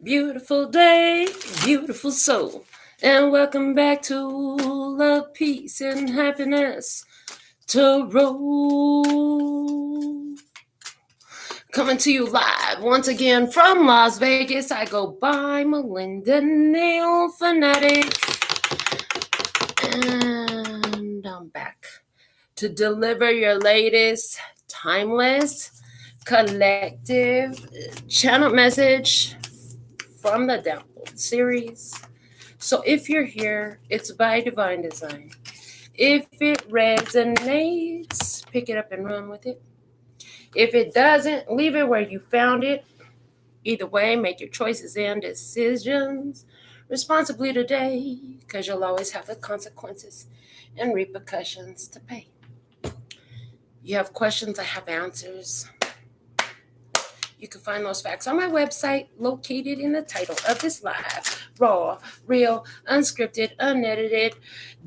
Beautiful day, beautiful soul, and welcome back to Love, Peace, and Happiness Tarot. Coming to you live once again from Las Vegas. I go by Melinda NailFanatic, and I'm back to deliver your latest timeless collective channel message from the Download series. So if you're here, it's by divine design. If it resonates, pick it up and run with it. If it doesn't, leave it where you found it. Either way, make your choices and decisions responsibly today, because you'll always have the consequences and repercussions to pay. You have questions, I have answers. You can find those facts on my website, located in the title of this live, raw, real, unscripted, unedited,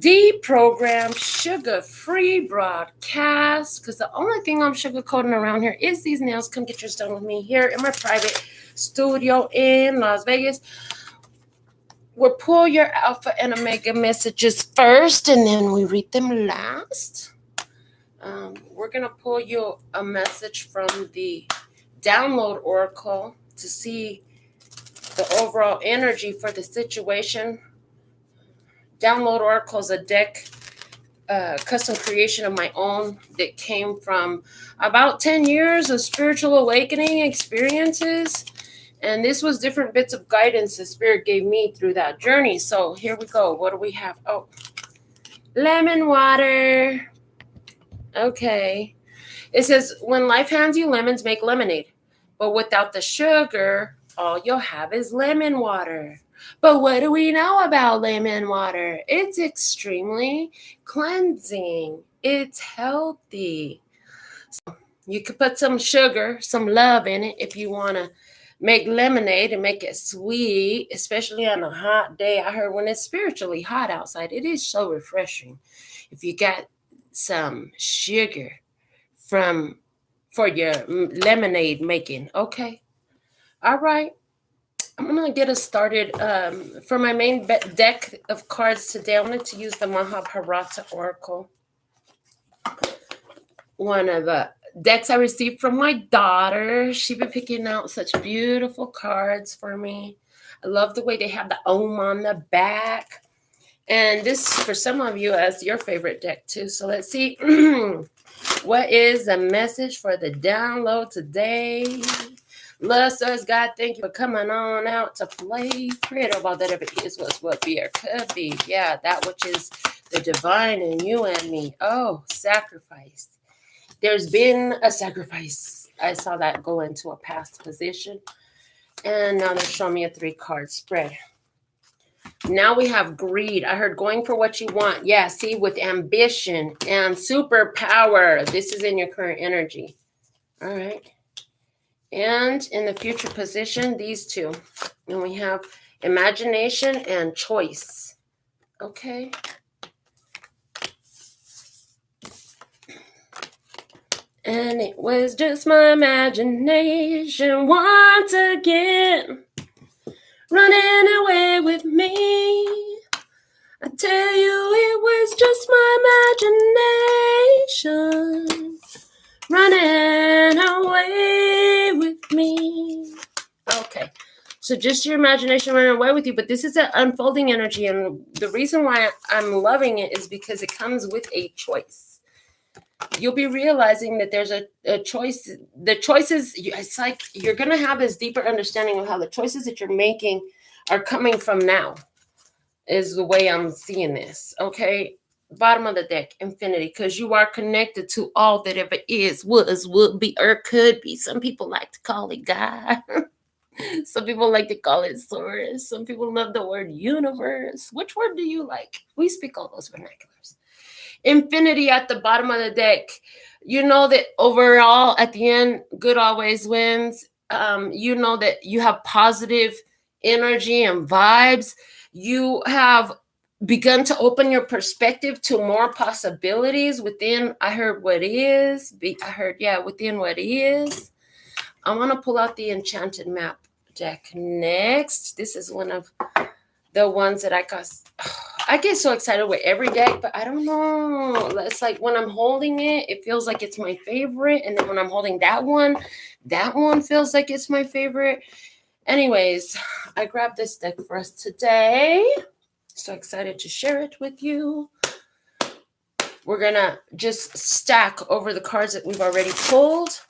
deprogrammed, sugar-free broadcast. Because the only thing I'm sugarcoating around here is these nails. Come get yours done with me here in my private studio in Las Vegas. We'll pull your alpha and omega messages first, and then we read them last. We're going to pull you a message from the Download Oracle to see the overall energy for the situation. Download Oracle is a deck, custom creation of my own that came from about 10 years of spiritual awakening experiences. And this was different bits of guidance the Spirit gave me through that journey. So here we go. What do we have? Oh, lemon water. Okay. It says, when life hands you lemons, make lemonade. But without the sugar, all you'll have is lemon water. But what do we know about lemon water? It's extremely cleansing. It's healthy. So you could put some sugar, some love in it if you want to make lemonade and make it sweet, especially on a hot day. I heard when it's spiritually hot outside, it is so refreshing. If you got some sugar for your lemonade making. Okay. All right. I'm going to get us started. For my main deck of cards today, I wanted to use the Mahabharata Oracle. One of the decks I received from my daughter. She's been picking out such beautiful cards for me. I love the way they have the Om on the back. And this, for some of you, is your favorite deck too. So let's see. What is the message for the download today? Love, Stars, God, thank you for coming on out to play. Pray about that if it is what's what be or could be. Yeah, that which is the divine in you and me. Oh, sacrifice. There's been a sacrifice. I saw that go into a past position. And now they're showing me a 3-card spread. Now we have greed. I heard going for what you want. Yeah, see, with ambition and superpower. This is in your current energy. All right. And in the future position, these two. And we have imagination and choice. Okay. And it was just my imagination once again, running away with me. I tell you, it was just my imagination running away with me. Okay, so just your imagination running away with you, but this is an unfolding energy, and the reason why I'm loving it is because it comes with a choice. You'll be realizing that there's a choice. The choices, it's like you're going to have this deeper understanding of how the choices that you're making are coming from now, is the way I'm seeing this. Okay. Bottom of the deck, infinity, because you are connected to all that ever is, was, would be, or could be. Some people like to call it God. Some people like to call it source. Some people love the word universe. Which word do you like? We speak all those vernaculars. Infinity at the bottom of the deck. You know that overall, at the end, good always wins. You know that you have positive energy and vibes. You have begun to open your perspective to more possibilities within, I heard what is. I heard, yeah, within what is. I want to pull out the enchanted map deck next. This is one of the ones that I got. I get so excited with every deck, but I don't know. It's like when I'm holding it, it feels like it's my favorite. And then when I'm holding that one feels like it's my favorite. Anyways, I grabbed this deck for us today. So excited to share it with you. We're going to just stack over the cards that we've already pulled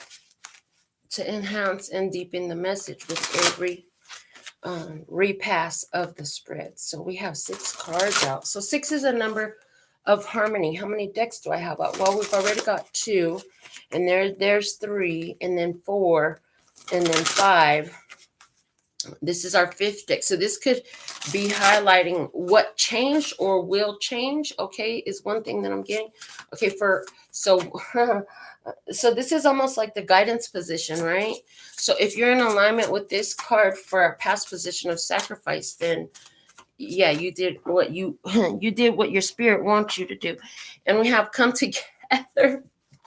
to enhance and deepen the message with every repass of the spread. So we have 6 cards out. So 6 is a number of harmony. How many decks do I have out? Well, we've already got 2, and there's 3, and then 4, and then 5. This is our 5th deck. So this could be highlighting what changed or will change. Okay, is one thing that I'm getting. Okay, so this is almost like the guidance position, right? So if you're in alignment with this card for a past position of sacrifice, then yeah, you did what you did what your spirit wants you to do. And we have come together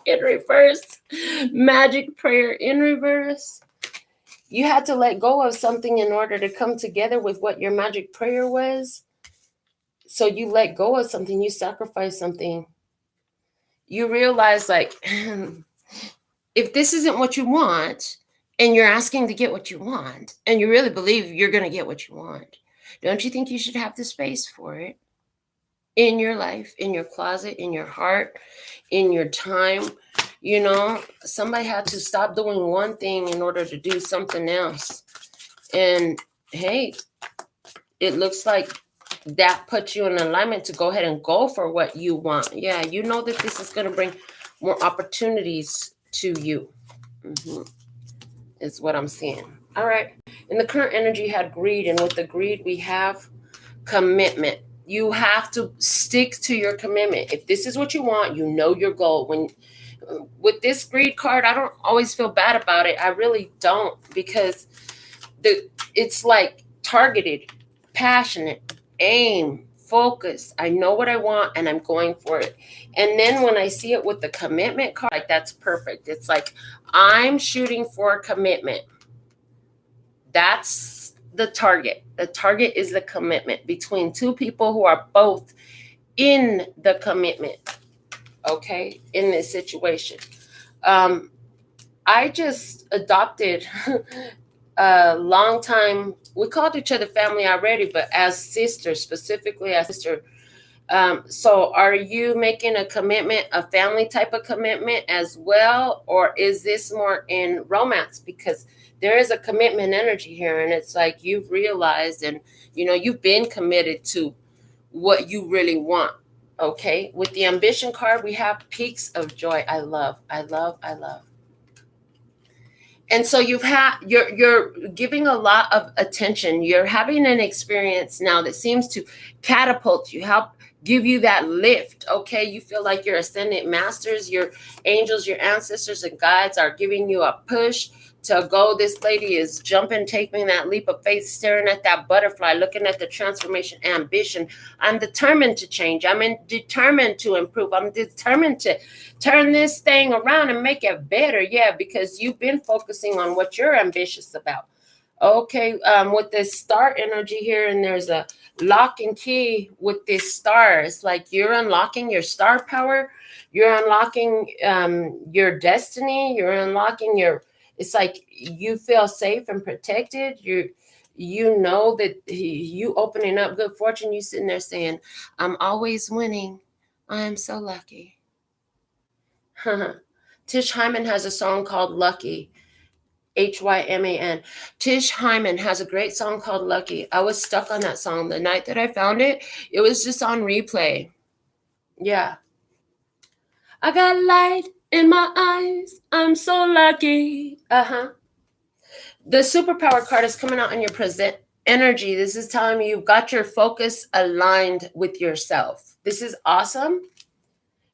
in reverse. Magic prayer in reverse. You had to let go of something in order to come together with what your magic prayer was. So you let go of something, you sacrifice something. You realize, like, if this isn't what you want, and you're asking to get what you want, and you really believe you're going to get what you want, don't you think you should have the space for it? In your life, in your closet, in your heart, in your time. You know, somebody had to stop doing one thing in order to do something else. And hey, it looks like that puts you in alignment to go ahead and go for what you want. Yeah, you know that this is going to bring more opportunities to you. Is what I'm seeing. All right. In the current energy, you had greed. And with the greed, we have commitment. You have to stick to your commitment. If this is what you want, you know your goal. When with this greed card, I don't always feel bad about it. I really don't, because it's like targeted, passionate, aim, focus. I know what I want and I'm going for it. And then when I see it with the commitment card, like, that's perfect. It's like I'm shooting for commitment. That's the target. The target is the commitment between 2 people who are both in the commitment. Okay, in this situation. I just adopted a long time. We called each other family already, but as sisters, specifically as sister. So are you making a commitment, a family type of commitment as well? Or is this more in romance? Because there is a commitment energy here, and it's like you've realized and, you know, you've been committed to what you really want. Okay, with the ambition card, we have peaks of joy. I love. And so you're giving a lot of attention. You're having an experience now that seems to catapult you, help give you that lift. Okay, you feel like your ascendant masters, your angels, your ancestors and guides are giving you a push to go. This lady is jumping, taking that leap of faith, staring at that butterfly, looking at the transformation, ambition. I'm determined to change. I'm determined to improve. I'm determined to turn this thing around and make it better. Yeah, because you've been focusing on what you're ambitious about. Okay, with this star energy here, and there's a lock and key with this star. It's like you're unlocking your star power. You're unlocking your destiny. You're unlocking your... It's like you feel safe and protected. You know that you opening up good fortune. You sitting there saying, I'm always winning. I am so lucky. Tish Hyman has a song called Lucky. Hyman. Tish Hyman has a great song called Lucky. I was stuck on that song the night that I found it. It was just on replay. Yeah. I got light in my eyes. I'm so lucky. The superpower card is coming out in your present energy. This is telling me you've got your focus aligned with yourself. This is awesome.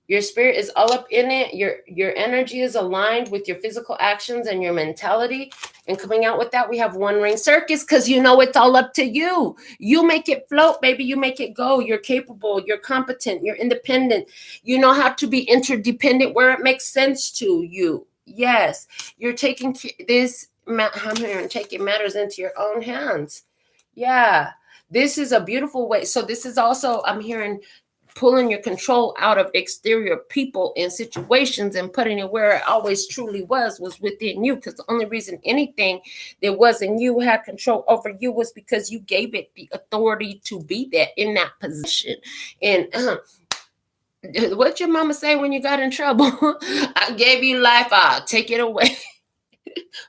Your spirit is all up in it. Your energy is aligned with your physical actions and your mentality. And coming out with that, we have one ring circus, because you know it's all up to you. You make it float, baby. You make it go. You're capable. You're competent. You're independent. You know how to be interdependent where it makes sense to you. Yes, you're taking this I'm hearing taking matters into your own hands. Yeah, this is a beautiful way. So this is also, I'm hearing, pulling your control out of exterior people and situations and putting it where it always truly was within you. Because the only reason anything that wasn't you had control over you was because you gave it the authority to be there in that position. And what your mama say when you got in trouble? I gave you life, I'll take it away.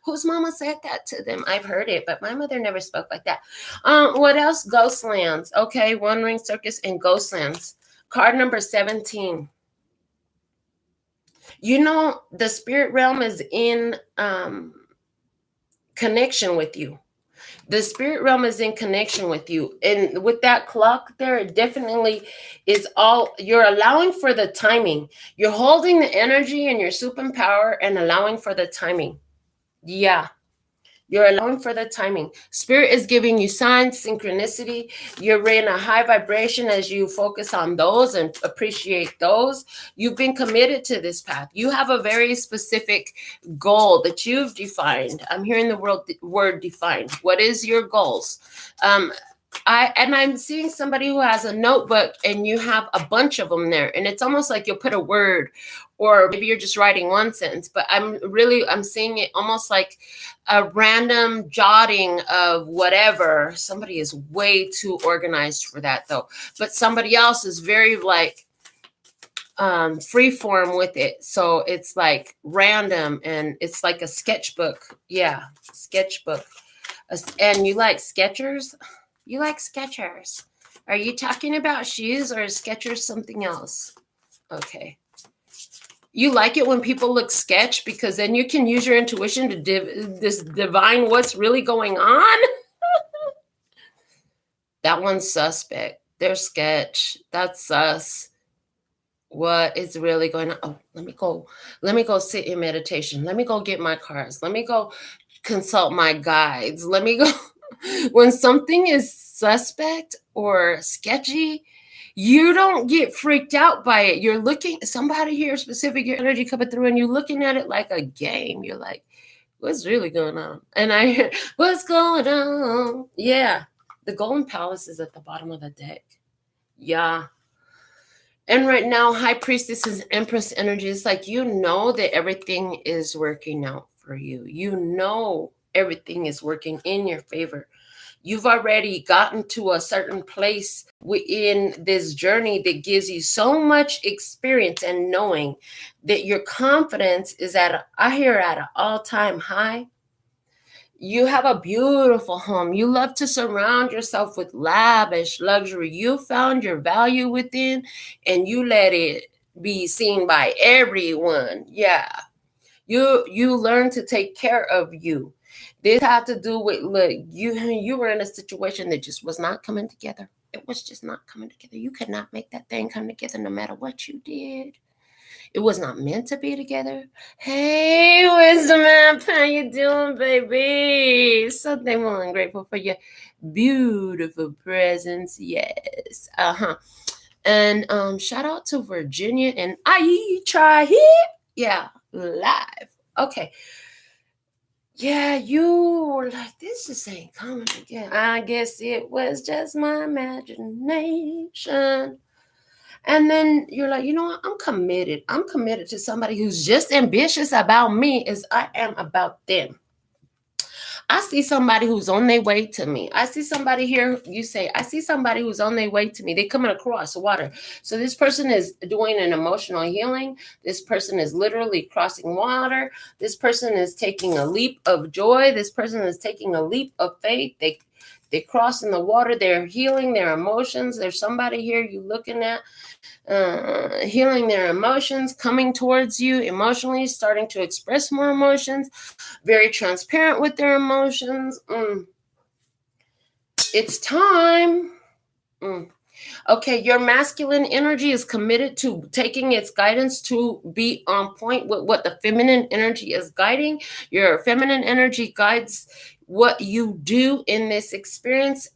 Whose mama said that to them? I've heard it, but my mother never spoke like that. What else? Ghostlands. Okay, One Ring Circus and Ghostlands. Card number 17. You know, the spirit realm is in connection with you. The spirit realm is in connection with you. And with that clock there, it definitely is all, you're allowing for the timing. You're holding the energy and your superpower and allowing for the timing. Yeah. You're allowing for the timing. Spirit is giving you signs, synchronicity. You're in a high vibration as you focus on those and appreciate those. You've been committed to this path. You have a very specific goal that you've defined. I'm hearing the word defined. What is your goals? I'm seeing somebody who has a notebook and you have a bunch of them there. And it's almost like you'll put a word, or maybe you're just writing one sentence, but I'm seeing it almost like a random jotting of whatever. Somebody is way too organized for that though. But somebody else is very like free form with it. So it's like random and it's like a sketchbook. Yeah, sketchbook. And you like Skechers? You like Skechers. Are you talking about shoes or is Skechers something else? Okay. You like it when people look sketch because then you can use your intuition to divine what's really going on. That one's suspect. They're sketch. That's sus. What is really going on? Oh, let me go sit in meditation. Let me go get my cards. Let me go consult my guides. Let me go. When something is suspect or sketchy, you don't get freaked out by it. You're looking, somebody here specific, your energy coming through, and you're looking at it like a game. You're like, what's really going on? And I hear, what's going on? Yeah. The Golden Palace is at the bottom of the deck. Yeah. And right now, High Priestess is Empress energy. It's like, you know that everything is working out for you. You know everything is working in your favor. You've already gotten to a certain place within this journey that gives you so much experience and knowing that your confidence is at an all-time high. You have a beautiful home. You love to surround yourself with lavish luxury. You found your value within and you let it be seen by everyone. Yeah. You learn to take care of you. This had to do with, look, you were in a situation that just was not coming together. It was just not coming together. You could not make that thing come together no matter what you did. It was not meant to be together. Hey, Wisdom App, how you doing, baby? So thankful and grateful for your beautiful presence. Yes. And shout out to Virginia and I try here. Yeah, live. Okay. Yeah, you were like, this just ain't coming together. I guess it was just my imagination. And then you're like, you know what? I'm committed. I'm committed to somebody who's just ambitious about me as I am about them. I see somebody who's on their way to me. I see somebody here, you say, I see somebody who's on their way to me. They're coming across water. So this person is doing an emotional healing. This person is literally crossing water. This person is taking a leap of joy. This person is taking a leap of faith. They're crossing the water. They're healing their emotions. There's somebody here you're looking at healing their emotions, coming towards you emotionally, starting to express more emotions, very transparent with their emotions. It's time. Okay, your masculine energy is committed to taking its guidance to be on point with what the feminine energy is guiding. Your feminine energy guides what you do in this experience.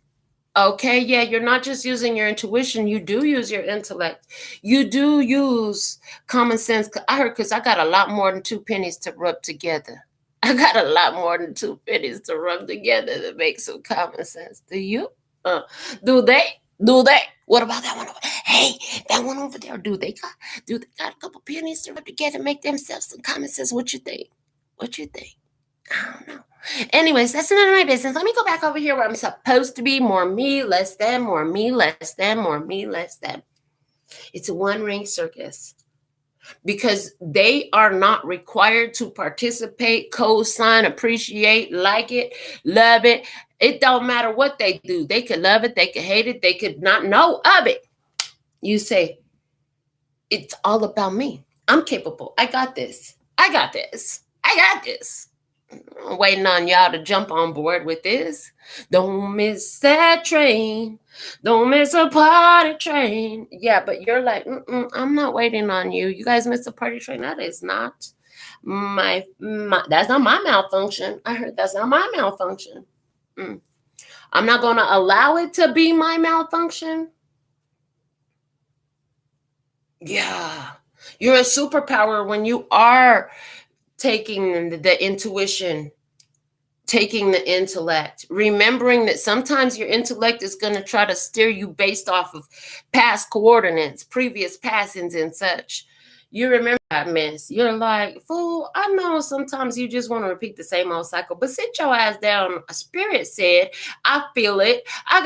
Okay, yeah, you're not just using your intuition. You do use your intellect. You do use common sense. I heard, because I got a lot more than 2 pennies to rub together. I got a lot more than two pennies to rub together to make some common sense. Do you? Do they? Do they? What about that one over? Hey, that one over there. Do they got a couple pennies to rub together, make themselves some common sense? What you think? What you think? I don't know. Anyways, that's none of my business. Let me go back over here where I'm supposed to be. More me, less them. More me, less them. More me, less them. It's a one-ring circus. Because they are not required to participate, co-sign, appreciate, like it, love it. It don't matter what they do. They could love it, they could hate it, they could not know of it. You say, it's all about me. I'm capable. I got this. I got this. I got this. I'm waiting on y'all to jump on board with this. Don't miss that train. Don't miss a party train. Yeah, but you're like, I'm not waiting on you. You guys missed a party train. That is not my that's not my malfunction. I heard that's not my malfunction. I'm not going to allow it to be my malfunction. Yeah. You're a superpower when you are taking the intuition, taking the intellect, remembering that sometimes your intellect is going to try to steer you based off of past coordinates, previous passings and such. You remember that mess. You're like, fool, I know sometimes you just want to repeat the same old cycle, but sit your ass down. A spirit said, I feel it. I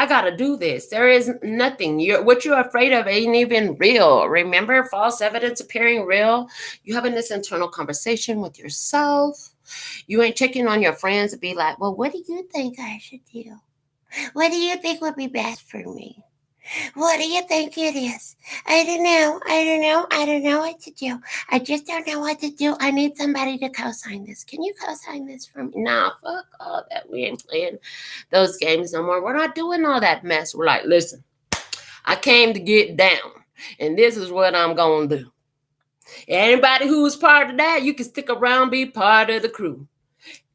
gotta do this. There is nothing. What you're afraid of ain't even real. Remember, false evidence appearing real. You having this internal conversation with yourself. You ain't checking on your friends to be like, well, what do you think I should do? What do you think would be best for me? What do you think it is? I don't know. I don't know what to do. I just don't know what to do. I need somebody to co-sign this. Can you co-sign this for me? Nah, fuck all that. We ain't playing those games no more. We're not doing all that mess. We're like, listen, I came to get down, and this is what I'm going to do. Anybody who's part of that, you can stick around, be part of the crew.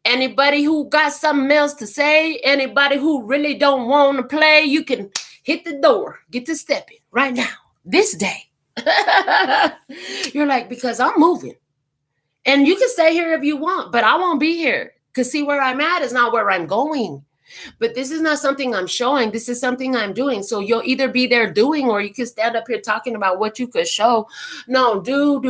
Anybody who got something else to say, anybody who really don't want to play, you can hit the door, get to stepping right now, this day. You're like, because I'm moving. And you can stay here if you want, but I won't be here. Because see, where I'm at is not where I'm going. But this is not something I'm showing. This is something I'm doing. So you'll either be there doing, or you can stand up here talking about what you could show. No, do.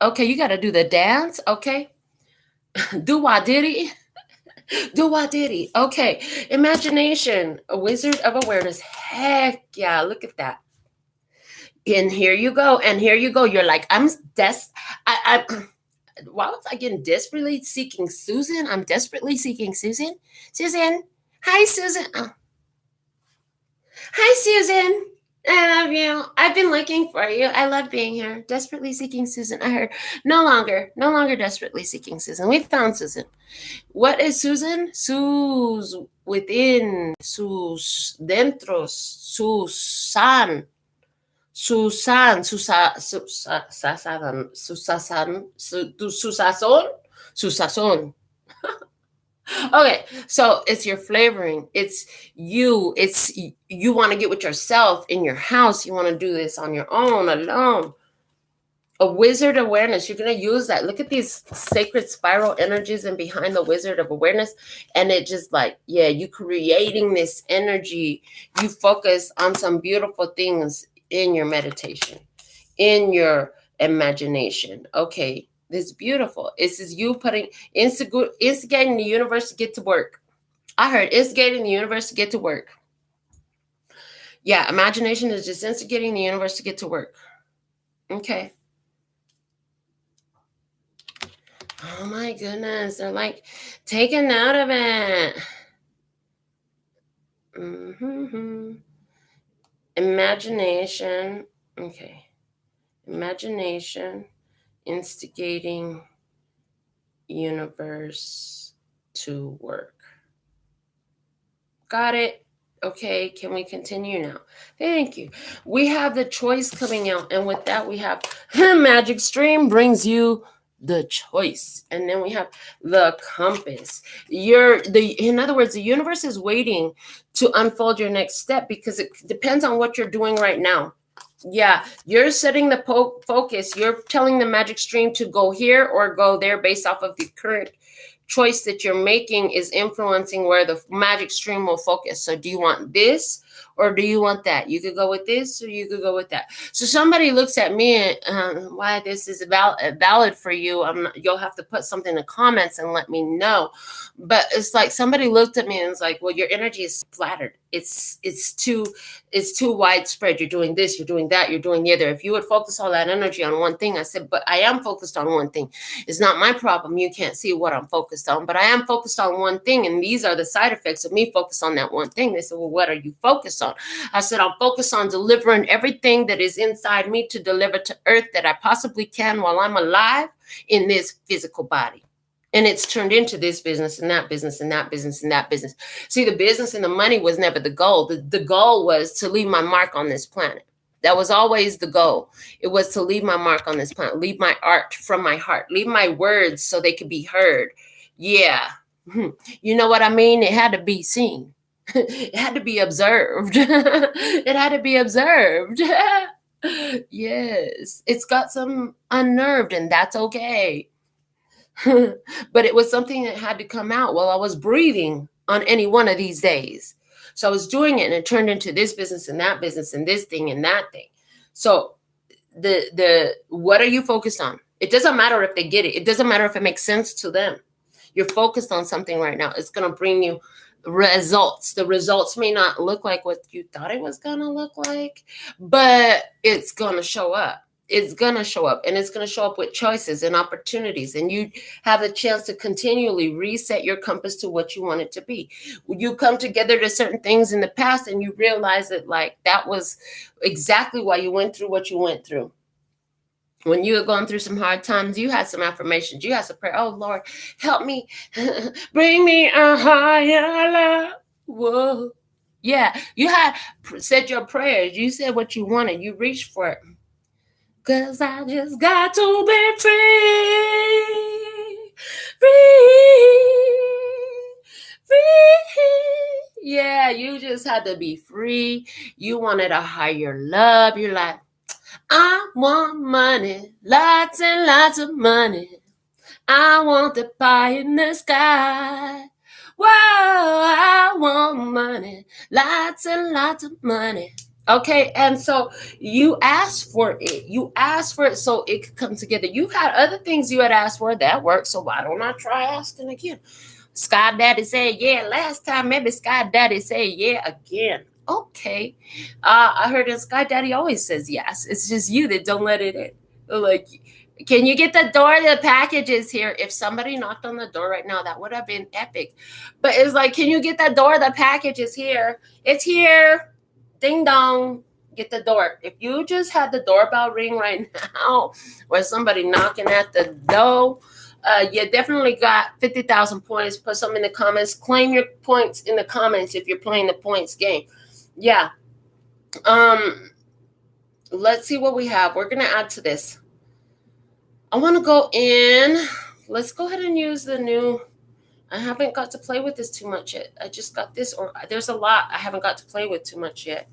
Okay, you got to do the dance. Okay. Do I did it? Do I did it? Okay. Imagination, a wizard of awareness. Heck yeah, look at that. And here you go. And here you go. You're like, why was I getting desperately seeking Susan? I'm desperately seeking Susan. Susan. Hi, Susan. Oh. Hi, Susan. I love you. I've been looking for you. I love being here. Desperately seeking Susan. I heard no longer desperately seeking Susan. We found Susan. What is Susan? Sus within, sus dentro, Susan. Susan, Susazon. Okay, so it's your flavoring. It's you. It's you want to get with yourself in your house. You want to do this on your own, alone. A wizard awareness. You're going to use that. Look at these sacred spiral energies and behind the wizard of awareness. And it just like, yeah, you creating this energy. You focus on some beautiful things in your meditation, in your imagination. Okay. This is beautiful. This is you instigating the universe to get to work. I heard instigating the universe to get to work. Yeah, imagination is just instigating the universe to get to work. Okay. Oh my goodness. They're like, take a note of it. Mm-hmm. Imagination. Okay. Imagination. Instigating universe to work. Got it. Okay, can we continue now? Thank you. We have the choice coming out, and with that we have magic stream brings you the choice. And then we have the compass. In other words, the universe is waiting to unfold your next step because it depends on what you're doing right now. Yeah, you're setting the focus. You're telling the magic stream to go here or go there based off of the current choice that you're making is influencing where the magic stream will focus. So do you want this or do you want that? You could go with this or you could go with that. So somebody looks at me and why this is valid for you. You'll have to put something in the comments and let me know. But it's like somebody looked at me and was like, well, your energy is flattered. It's too widespread. You're doing this, you're doing that, you're doing the other. If you would focus all that energy on one thing, I said, but I am focused on one thing. It's not my problem. You can't see what I'm focused on, but I am focused on one thing. And these are the side effects of me focused on that one thing. They said, well, what are you focused on? I said, I'm focused on delivering everything that is inside me to deliver to earth that I possibly can while I'm alive in this physical body. And it's turned into this business and that business and that business and that business. See, the business and the money was never the goal. The goal was to leave my mark on this planet. That was always the goal. It was to leave my mark on this planet, leave my art from my heart, leave my words so they could be heard. Yeah. You know what I mean? It had to be seen. It had to be observed. It had to be observed. Yes. It's got some unnerved, and that's okay. But it was something that had to come out while I was breathing on any one of these days. So I was doing it and it turned into this business and that business and this thing and that thing. So the what are you focused on? It doesn't matter if they get it. It doesn't matter if it makes sense to them. You're focused on something right now. It's going to bring you results. The results may not look like what you thought it was going to look like, but it's going to show up. It's going to show up, and it's going to show up with choices and opportunities. And you have a chance to continually reset your compass to what you want it to be. You come together to certain things in the past and you realize that like that was exactly why you went through what you went through. When you were going through some hard times, you had some affirmations. You had some prayer. Oh, Lord, help me. Bring me a higher love. Whoa. Yeah, you had said your prayers. You said what you wanted. You reached for it. Cause I just got to be free. Yeah, you just had to be free. You wanted a higher love. You're like, I want money, lots and lots of money. I want the pie in the sky. Whoa, I want money, lots and lots of money. Okay, and so you asked for it. You asked for it so it could come together. You had other things you had asked for that worked, so why don't I try asking again? Sky Daddy said, yeah, last time. Maybe Sky Daddy said, yeah, again. Okay. I heard that Sky Daddy always says yes. It's just you that don't let it in. Like, can you get the door? The package is here. If somebody knocked on the door right now, that would have been epic. But it's like, can you get the door? The package is here. It's here. Ding dong. Get the door. If you just had the doorbell ring right now or somebody knocking at the door, you definitely got 50,000 points. Put some in the comments. Claim your points in the comments if you're playing the points game. Yeah. Let's see what we have. We're going to add to this. I want to go in. Let's go ahead and use the new. I haven't got to play with this too much yet. I just got this, or there's a lot I haven't got to play with too much yet.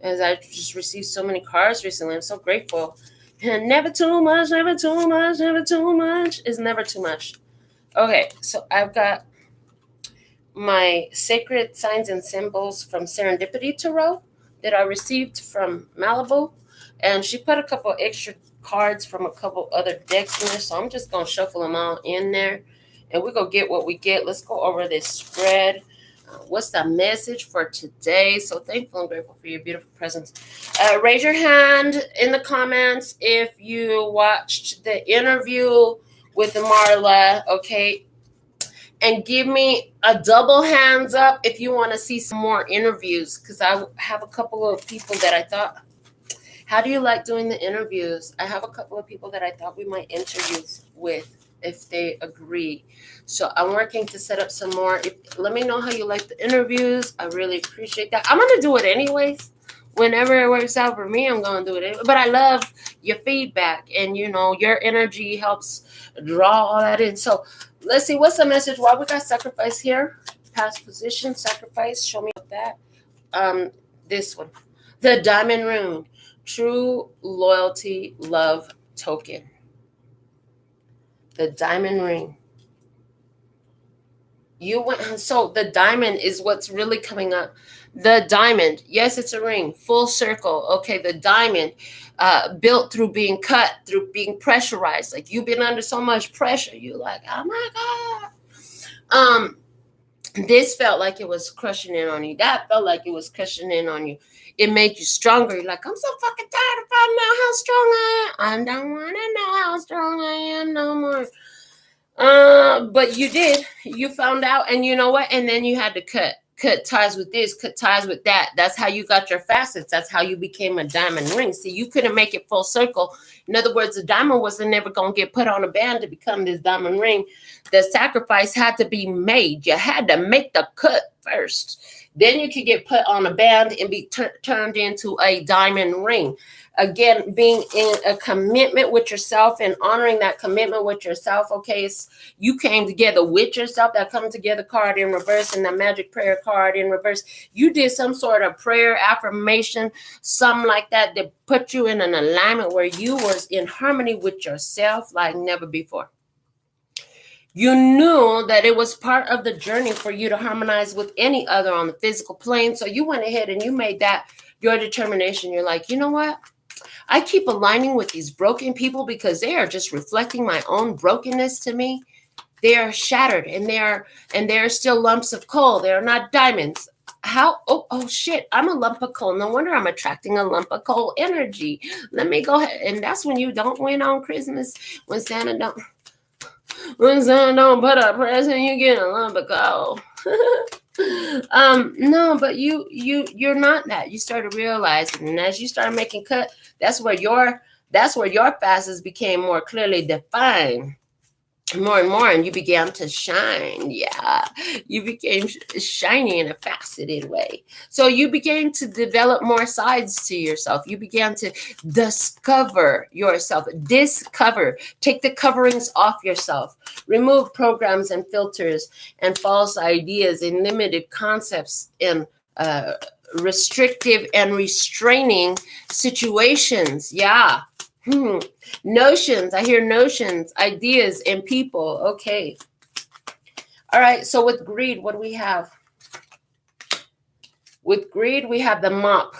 As I just received so many cards recently. I'm so grateful. And never too much, never too much, never too much is never too much. Okay, so I've got my Sacred Signs and Symbols from Serendipity Tarot that I received from Malibu. And she put a couple extra cards from a couple other decks in there. So I'm just going to shuffle them all in there. And we're going to get what we get. Let's go over this spread. What's the message for today? So thankful and grateful for your beautiful presence. Raise your hand in the comments if you watched the interview with Marla, okay? And give me a double hands up if you want to see some more interviews, because I have a couple of people that I thought, how do you like doing the interviews? I have a couple of people that I thought we might interview with if they agree. So I'm working to set up some more. Let me know how you like the interviews. I really appreciate that. I'm going to do it anyways, Whenever it works out for me, I'm going to do it. But I love your feedback, and your energy helps draw all that in. So let's see, what's the message? Why we got sacrifice here? Past position, sacrifice. Show me that. This one, the diamond rune, true loyalty, love token. The diamond ring. So the diamond is what's really coming up. The diamond, yes, it's a ring, full circle. Okay, the diamond, built through being cut, through being pressurized. Like, you've been under so much pressure, you're like, oh my God. This felt like it was crushing in on you. That felt like it was crushing in on you. It made you stronger. You're like, I'm so fucking tired of finding out how strong I am. I don't want to know how strong I am no more. But you did. You found out, and you know what? And then you had to cut ties with this, cut ties with that. That's how you got your facets. That's how you became a diamond ring. See, you couldn't make it full circle. In other words, the diamond wasn't never going to get put on a band to become this diamond ring. The sacrifice had to be made. You had to make the cut first. Then you could get put on a band and be turned into a diamond ring. Again, being in a commitment with yourself and honoring that commitment with yourself. Okay, you came together with yourself. That come together card in reverse and the magic prayer card in reverse. You did some sort of prayer, affirmation, something like that put you in an alignment where you was in harmony with yourself like never before. You knew that it was part of the journey for you to harmonize with any other on the physical plane. So you went ahead and you made that your determination. You're like, you know what? I keep aligning with these broken people because they are just reflecting my own brokenness to me. They are shattered, and they are still lumps of coal. They are not diamonds. How? Oh shit! I'm a lump of coal. No wonder I'm attracting a lump of coal energy. Let me go ahead, and that's when you don't win on Christmas. When Santa don't put a present, you get a lump of coal. No, but you're not that. You started realizing, and as you started making cut, that's where your facets became more clearly defined, more and more, and you began to shine. Yeah, you became shiny in a faceted way. So you began to develop more sides to yourself. You began to discover yourself. Take the coverings off yourself. Remove programs and filters and false ideas and limited concepts and restrictive and restraining situations. Yeah. Notions. I hear notions, ideas, and people. Okay. All right. So with greed, what do we have? With greed, we have the mop.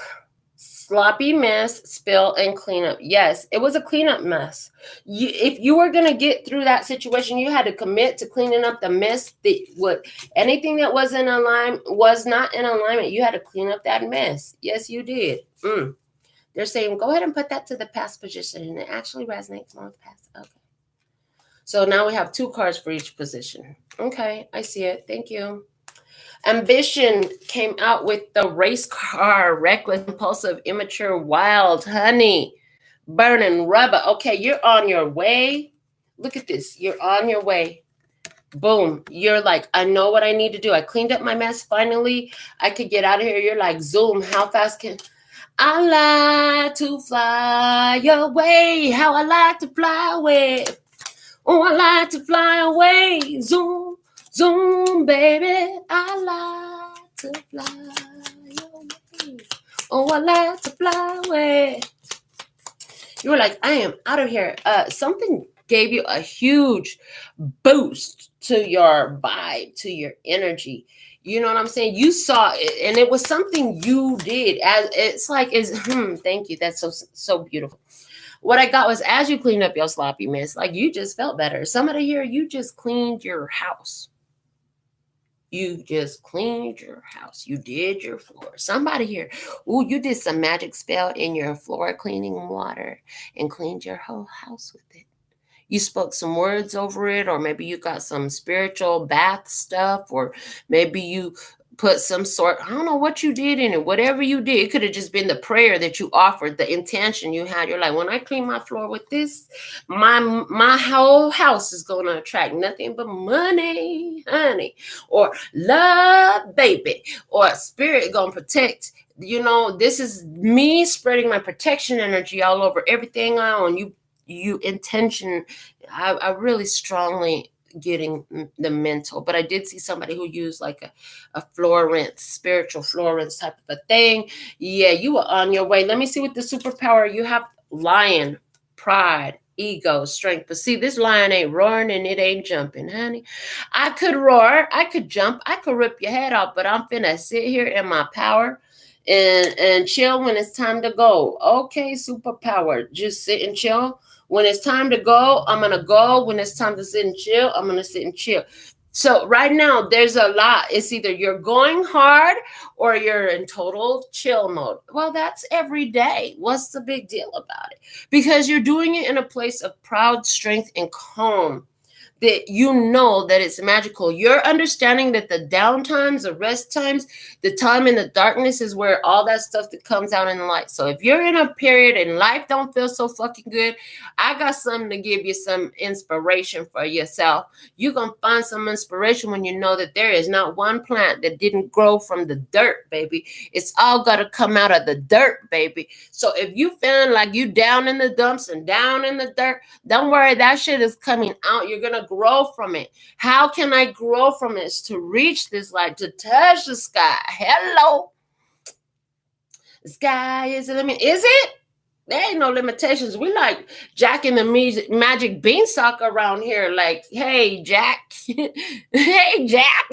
Sloppy mess, spill, and cleanup. Yes, it was a cleanup mess. If you were going to get through that situation, you had to commit to cleaning up the mess. Anything that was not in alignment, you had to clean up that mess. Yes, you did. They're saying, go ahead and put that to the past position, and it actually resonates more with the past. Okay. So now we have 2 cards for each position. Okay, I see it. Thank you. Ambition came out with the race car, reckless, impulsive, immature, wild, honey, burning rubber. Okay, you're on your way. Look at this. You're on your way. Boom. You're like, I know what I need to do. I cleaned up my mess. Finally, I could get out of here. You're like, zoom. How fast can I like to fly away? How I like to fly away. Oh, I like to fly away. Zoom. Zoom, baby, I like to fly away. Oh, I like to fly away. You were like, I am out of here. Something gave you a huge boost to your vibe, to your energy. You know what I'm saying? You saw it, and it was something you did. Thank you. That's so beautiful. What I got was, as you cleaned up your sloppy mess, like, you just felt better. Somebody here, you just cleaned your house. You just cleaned your house. You did your floor. Somebody here, you did some magic spell in your floor cleaning water and cleaned your whole house with it. You spoke some words over it, or maybe you got some spiritual bath stuff, or maybe you put some sort, I don't know what you did in it. Whatever you did, it could have just been the prayer that you offered, the intention you had. You're like, when I clean my floor with this, my whole house is going to attract nothing but money, honey, or love, baby, or spirit going to protect this is me spreading my protection energy all over everything I own. You intention. I really strongly getting the mental, but I did see somebody who used like a Florence, spiritual Florence type of a thing. Yeah, you were on your way. Let me see what the superpower you have. Lion, pride, ego, strength. But see, this lion ain't roaring and it ain't jumping, honey. I could roar, I could jump, I could rip your head off, but I'm finna sit here in my power and chill when it's time to go. Okay, superpower. Just sit and chill. When it's time to go, I'm gonna go. When it's time to sit and chill, I'm gonna sit and chill. So right now, there's a lot. It's either you're going hard or you're in total chill mode. Well, that's every day. What's the big deal about it? Because you're doing it in a place of proud strength and calm. That you know that it's magical. You're understanding that the down times, the rest times, the time in the darkness is where all that stuff that comes out in the light. So if you're in a period and life don't feel so fucking good, I got something to give you some inspiration for yourself. You're going to find some inspiration when you know that there is not one plant that didn't grow from the dirt, baby. It's all got to come out of the dirt, baby. So if you feeling like you down in the dumps and down in the dirt, don't worry, that shit is coming out. You're going to grow from it. How can I grow from it? It's to reach this light, to touch the sky. Hello. The sky is the limit. Is it? There ain't no limitations. We like Jack and the magic beanstalk around here. Like, hey, Jack. Hey, Jack.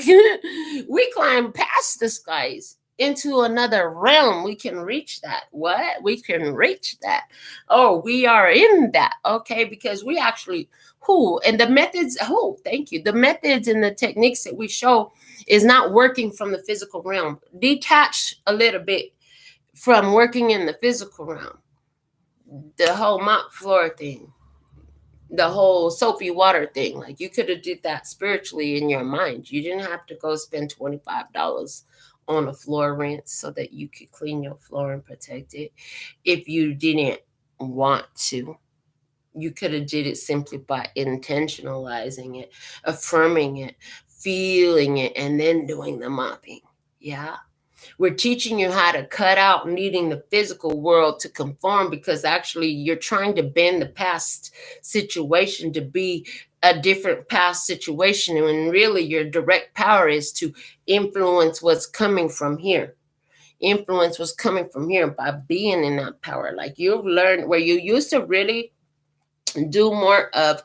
We climb past the skies into another realm. We can reach that. What? We can reach that. Oh, we are in that. Okay, because we actually, and the methods, thank you. The methods and the techniques that we show is not working from the physical realm. Detach a little bit from working in the physical realm. The whole mop floor thing, the whole soapy water thing, like you could have did that spiritually in your mind. You didn't have to go spend $25 on a floor rinse so that you could clean your floor and protect it. If you didn't want to, you could have did it simply by intentionalizing it, affirming it, feeling it, and then doing the mopping. Yeah. We're teaching you how to cut out needing the physical world to conform, because actually you're trying to bend the past situation to be a different past situation. And really your direct power is to influence what's coming from here. Influence what's coming from here by being in that power. Like you've learned where you used to really do more of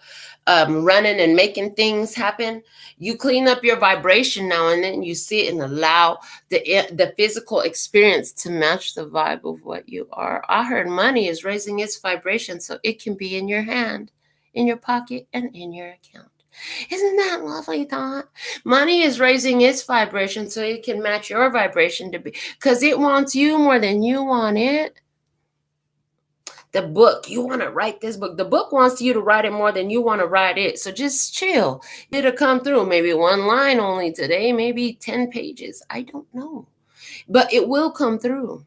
running and making things happen. You clean up your vibration now and then. You sit and allow the physical experience to match the vibe of what you are. I heard money is raising its vibration so it can be in your hand, in your pocket, and in your account. Isn't that lovely thought? Money is raising its vibration so it can match your vibration to be, because it wants you more than you want it. The book, you want to write this book. The book wants you to write it more than you want to write it. So just chill. It'll come through. Maybe one line only today, maybe 10 pages. I don't know. But it will come through.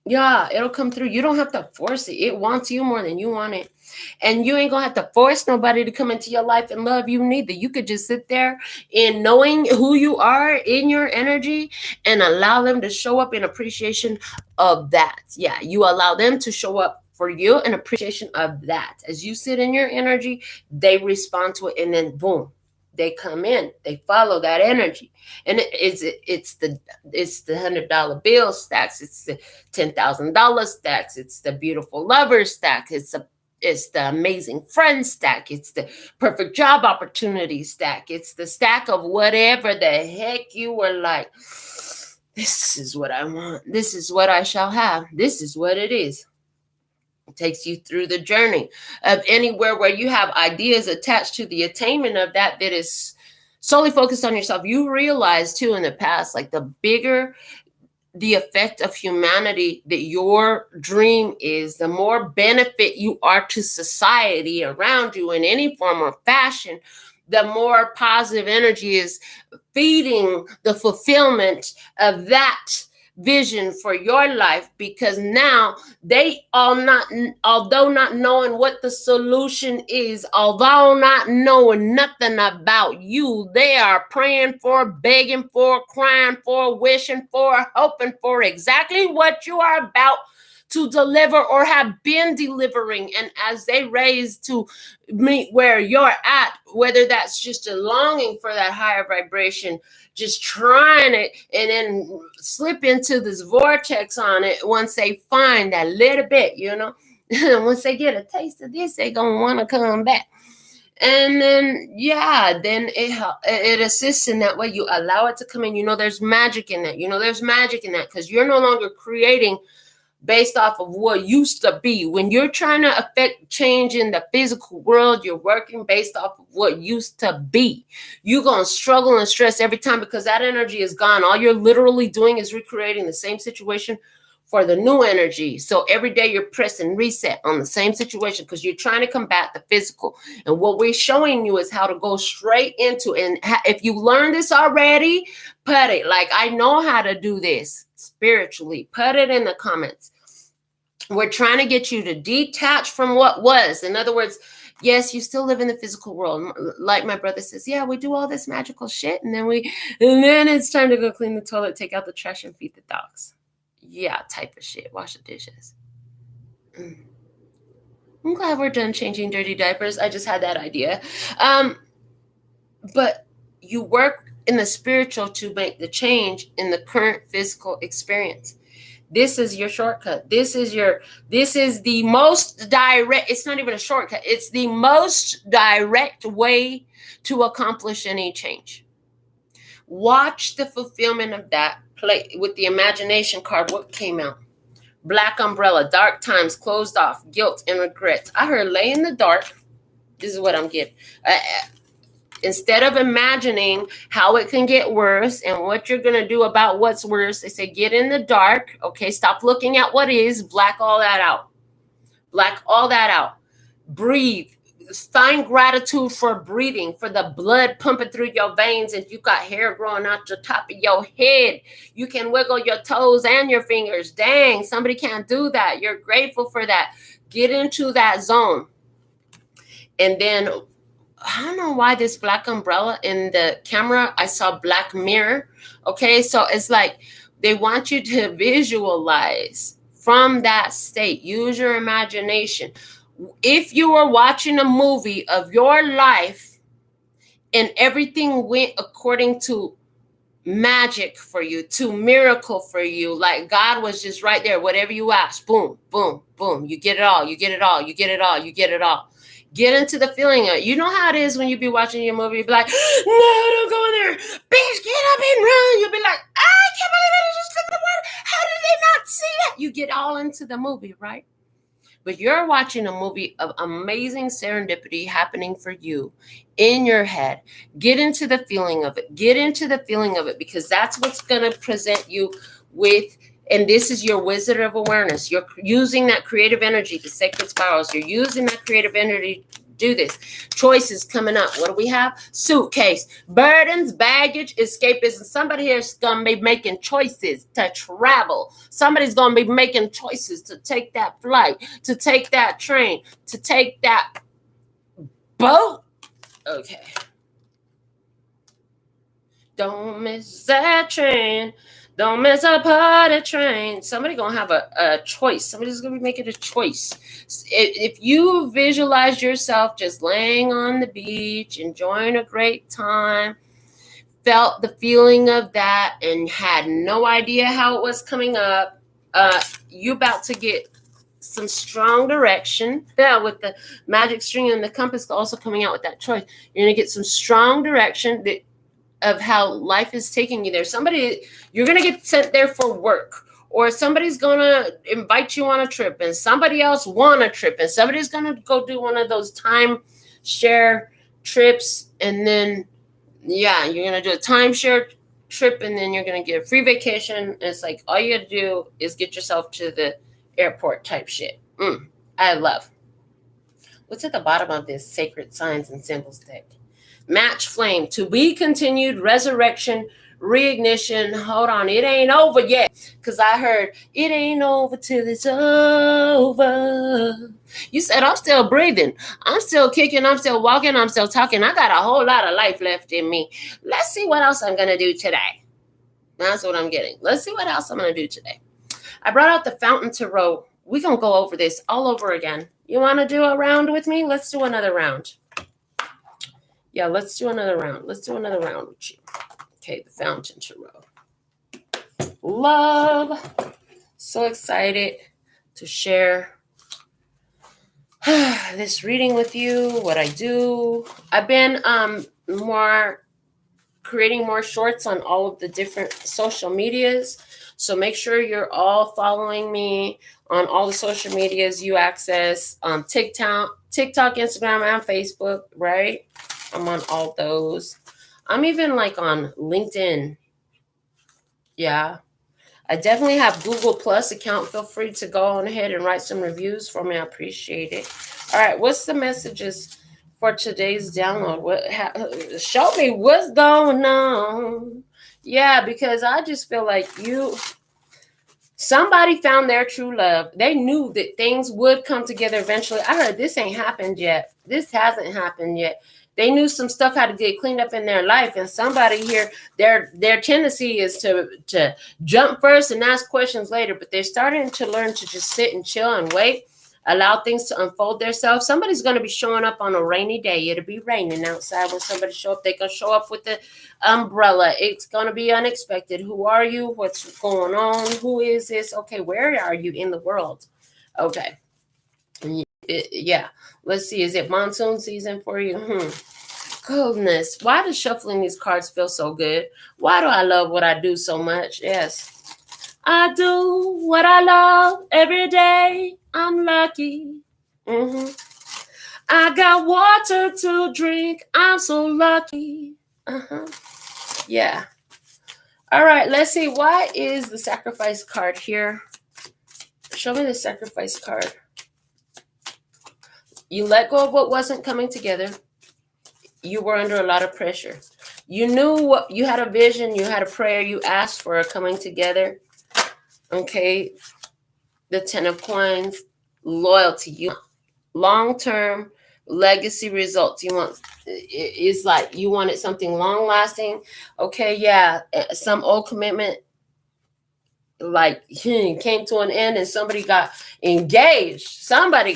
Yeah, it'll come through. You don't have to force it. It wants you more than you want it. And you ain't going to have to force nobody to come into your life and love you neither. You could just sit there in knowing who you are in your energy and allow them to show up in appreciation of that. Yeah, you allow them to show up for you in appreciation of that. As you sit in your energy, they respond to it, and then boom, they come in, they follow that energy. And it's the $100 bill stacks, it's the $10,000 stacks, it's the beautiful lover stack, it's the amazing friend stack, it's the perfect job opportunity stack, it's the stack of whatever the heck you were like, this is what I want, this is what I shall have, this is what it is. It takes you through the journey of anywhere where you have ideas attached to the attainment of that is solely focused on yourself. You realize too in the past, like the bigger the effect of humanity that your dream is, the more benefit you are to society around you in any form or fashion, the more positive energy is feeding the fulfillment of that vision for your life, because now they are not, although not knowing what the solution is, although not knowing nothing about you, they are praying for, begging for, crying for, wishing for, hoping for exactly what you are about to deliver or have been delivering. And as they raise to meet where you're at, whether that's just a longing for that higher vibration, just trying it, and then slip into this vortex on it once they find that little bit, once they get a taste of this, they're going to want to come back. And then, then it assists in that way. You allow it to come in. There's magic in that. There's magic in that, because you're no longer creating based off of what used to be. When you're trying to affect change in the physical world, you're working based off of what used to be. You're going to struggle and stress every time, because that energy is gone. All you're literally doing is recreating the same situation for the new energy. So every day you're pressing reset on the same situation, because you're trying to combat the physical. And what we're showing you is how to go straight into, and if you learned this already, put it, like, I know how to do this spiritually, put it in the comments. We're trying to get you to detach from what was. In other words, yes, you still live in the physical world. Like my brother says, yeah, we do all this magical shit, and then it's time to go clean the toilet, take out the trash, and feed the dogs. Yeah, type of shit. Wash the dishes. I'm glad we're done changing dirty diapers. I just had that idea. But you work in the spiritual to make the change in the current physical experience. This is your shortcut. This is the most direct. It's not even a shortcut. It's the most direct way to accomplish any change. Watch the fulfillment of that play with the imagination card. What came out? Black umbrella, dark times, closed off, guilt and regrets. I heard lay in the dark. This is what I'm getting. Instead of imagining how it can get worse and what you're going to do about what's worse, they say get in the dark. Okay, stop looking at what is. Black all that out. Black all that out. Breathe. Find gratitude for breathing, for the blood pumping through your veins, and you got hair growing out the top of your head. You can wiggle your toes and your fingers. Dang, somebody can't do that. You're grateful for that. Get into that zone. And then, I don't know why this black umbrella in the camera, I saw black mirror. Okay, so it's like they want you to visualize from that state. Use your imagination. If you were watching a movie of your life and everything went according to magic for you, to miracle for you, like God was just right there, whatever you ask, boom, boom, boom, you get it all, you get it all, you get it all, you get it all. Get into the feeling of it. You know how it is when you be watching your movie, you be like, no, don't go in there. Bitch, get up and run. You'll be like, I can't believe it. I just took the water. How did they not see that? You get all into the movie, right? But you're watching a movie of amazing serendipity happening for you in your head. Get into the feeling of it. Get into the feeling of it, because that's what's going to present you with. And this is your wizard of awareness. You're using that creative energy, the sacred spirals. You're using that creative energy to do this. Choices coming up. What do we have? Suitcase, burdens, baggage, escapism. Somebody here is going to be making choices to travel. Somebody's going to be making choices to take that flight, to take that train, to take that boat. Okay. Don't miss that train. Don't miss a party train. Somebody's going to have a choice. Somebody's going to be making a choice. If you visualize yourself just laying on the beach, enjoying a great time, felt the feeling of that and had no idea how it was coming up, you about to get some strong direction. Yeah, with the magic string and the compass also coming out with that choice. You're going to get some strong direction that of how life is taking you there. You're going to get sent there for work, or somebody's going to invite you on a trip, and somebody else won a trip, and somebody's going to go do one of those timeshare trips. And then, you're going to do a timeshare trip, and then you're going to get a free vacation. And it's like, all you got to do is get yourself to the airport type shit. I love. What's at the bottom of this sacred signs and symbols deck? Match flame, to be continued, resurrection, reignition. Hold on, it ain't over yet. Because I heard, it ain't over till it's over. You said, I'm still breathing. I'm still kicking. I'm still walking. I'm still talking. I got a whole lot of life left in me. Let's see what else I'm going to do today. That's what I'm getting. Let's see what else I'm going to do today. I brought out the Fountain Tarot. We're going to go over this all over again. You want to do a round with me? Let's do another round. Yeah, let's do another round. Let's do another round with you. Okay, the Fountain Tarot. Love. So excited to share this reading with you, what I do. I've been creating more shorts on all of the different social medias. So make sure you're all following me on all the social medias you access on TikTok, Instagram, and Facebook, right? I'm on all those. I'm even like on LinkedIn. Yeah. I definitely have Google Plus account. Feel free to go on ahead and write some reviews for me. I appreciate it. All right. What's the messages for today's download? Show me what's going on. Yeah, because I just feel like somebody found their true love. They knew that things would come together eventually. I heard this ain't happened yet. This hasn't happened yet. They knew some stuff had to get cleaned up in their life, and somebody here, their tendency is to jump first and ask questions later, but they're starting to learn to just sit and chill and wait, allow things to unfold themselves. Somebody's going to be showing up on a rainy day. It'll be raining outside when somebody show up. They can show up with the umbrella. It's going to be unexpected. Who are you? What's going on? Who is this? Okay, where are you in the world? Okay. Yeah. Let's see. Is it monsoon season for you? Goodness. Why does shuffling these cards feel so good? Why do I love what I do so much? Yes. I do what I love every day. I'm lucky. I got water to drink. I'm so lucky. Yeah. All right. Let's see. Why is the sacrifice card here? Show me the sacrifice card. You let go of what wasn't coming together. You were under a lot of pressure. You knew what you had, a vision, you had a prayer, you asked for a coming together. Okay. The 10 of Coins, loyalty. You long-term legacy results. You want, it's like you wanted something long-lasting. Okay, yeah. Some old commitment like came to an end and somebody got engaged. Somebody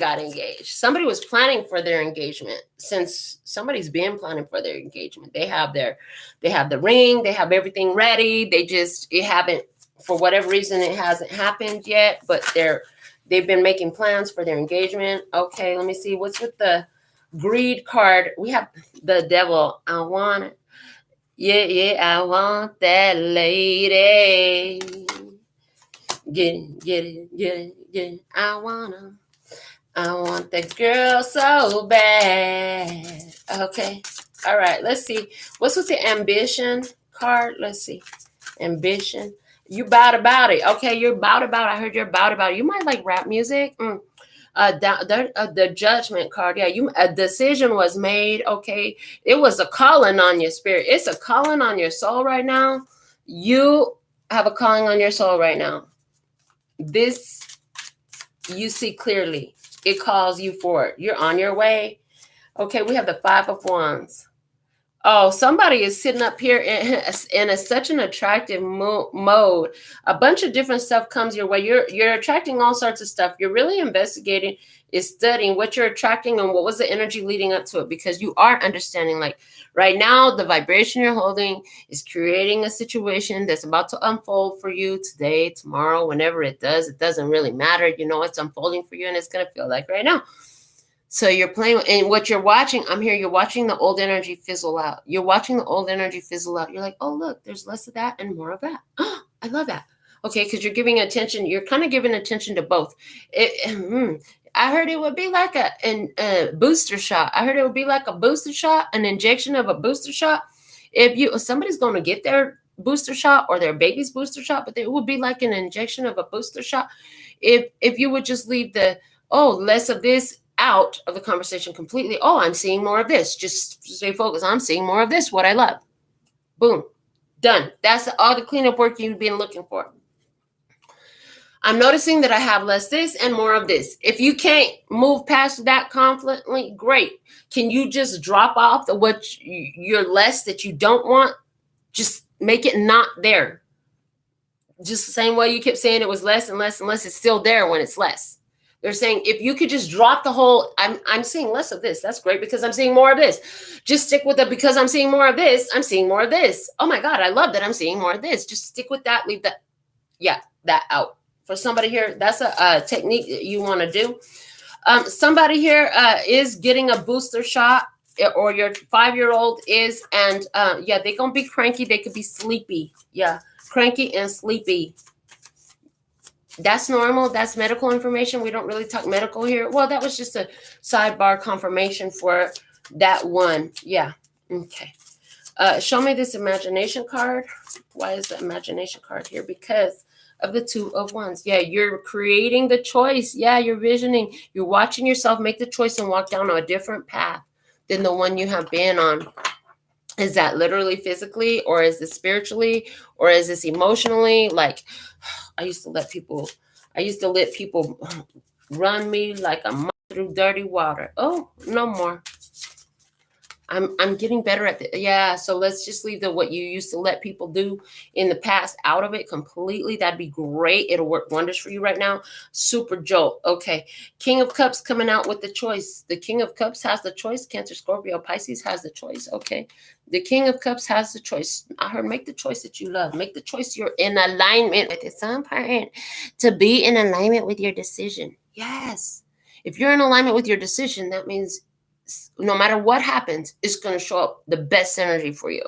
was planning for their engagement. Since somebody's been planning for their engagement, they have the ring, they have everything ready. It haven't, for whatever reason, it hasn't happened yet, but they've been making plans for their engagement. Okay, let me see what's with the greed card. We have the devil. I want it. Yeah, I want that lady. Get it. I want that girl so bad. Okay. All right. Let's see. What's with the ambition card? Let's see. Ambition. You about it. Okay. You're about it. I heard you're about it. You might like rap music. The judgment card. Yeah. A decision was made. Okay. It was a calling on your spirit. It's a calling on your soul right now. You have a calling on your soul right now. This you see clearly. It calls you forward. You're on your way. Okay, we have the 5 of Wands. Oh, somebody is sitting up here in such an attractive mode. A bunch of different stuff comes your way. You're attracting all sorts of stuff. You're really investigating, is studying what you're attracting and what was the energy leading up to it, because you are understanding, like right now, the vibration you're holding is creating a situation that's about to unfold for you today, tomorrow, whenever it does. It doesn't really matter. You know it's unfolding for you, and it's going to feel like right now. So you're playing, and what you're watching, you're watching the old energy fizzle out. You're like, oh, look, there's less of that and more of that. Oh, I love that. Okay, because you're giving attention. You're kind of giving attention to both. I heard it would be like a booster shot. I heard it would be like a booster shot, an injection of a booster shot. If somebody's going to get their booster shot or their baby's booster shot, but it would be like an injection of a booster shot. If you would just leave less of this out of the conversation completely. Oh, I'm seeing more of this. Just stay focused. I'm seeing more of this, what I love. Boom. Done. That's all the cleanup work you've been looking for. I'm noticing that I have less this and more of this. If you can't move past that confidently, great. Can you just drop off the what you're less that you don't want? Just make it not there. Just the same way you kept saying it was less and less and less, it's still there when it's less. They're saying if you could just drop the whole, I'm seeing less of this. That's great because I'm seeing more of this. Just stick with it because I'm seeing more of this. I'm seeing more of this. Oh my God, I love that I'm seeing more of this. Just stick with that. Leave that, that out. For somebody here, that's a technique that you want to do. Somebody here is getting a booster shot, or your 5-year-old is, and they're going to be cranky. They could be sleepy. Yeah, cranky and sleepy. That's normal. That's medical information. We don't really talk medical here. Well, that was just a sidebar confirmation for that one. Yeah. Okay. Show me this imagination card. Why is the imagination card here? Because of the 2 of Wands. Yeah, you're creating the choice. Yeah, you're visioning. You're watching yourself make the choice and walk down a different path than the one you have been on. Is that literally physically, or is this spiritually, or is this emotionally? Like, I used to let people run me like a moth through dirty water. Oh, no more. I'm getting better at it. Yeah, so let's just leave what you used to let people do in the past out of it completely. That'd be great. It'll work wonders for you right now. Super jolt. Okay, King of Cups coming out with the choice. The King of Cups has the choice. Cancer, Scorpio, Pisces has the choice. Okay, the King of Cups has the choice. I heard make the choice that you love. Make the choice you're in alignment with. It's so important to be in alignment with your decision. Yes. If you're in alignment with your decision, that means no matter what happens, it's going to show up the best energy for you.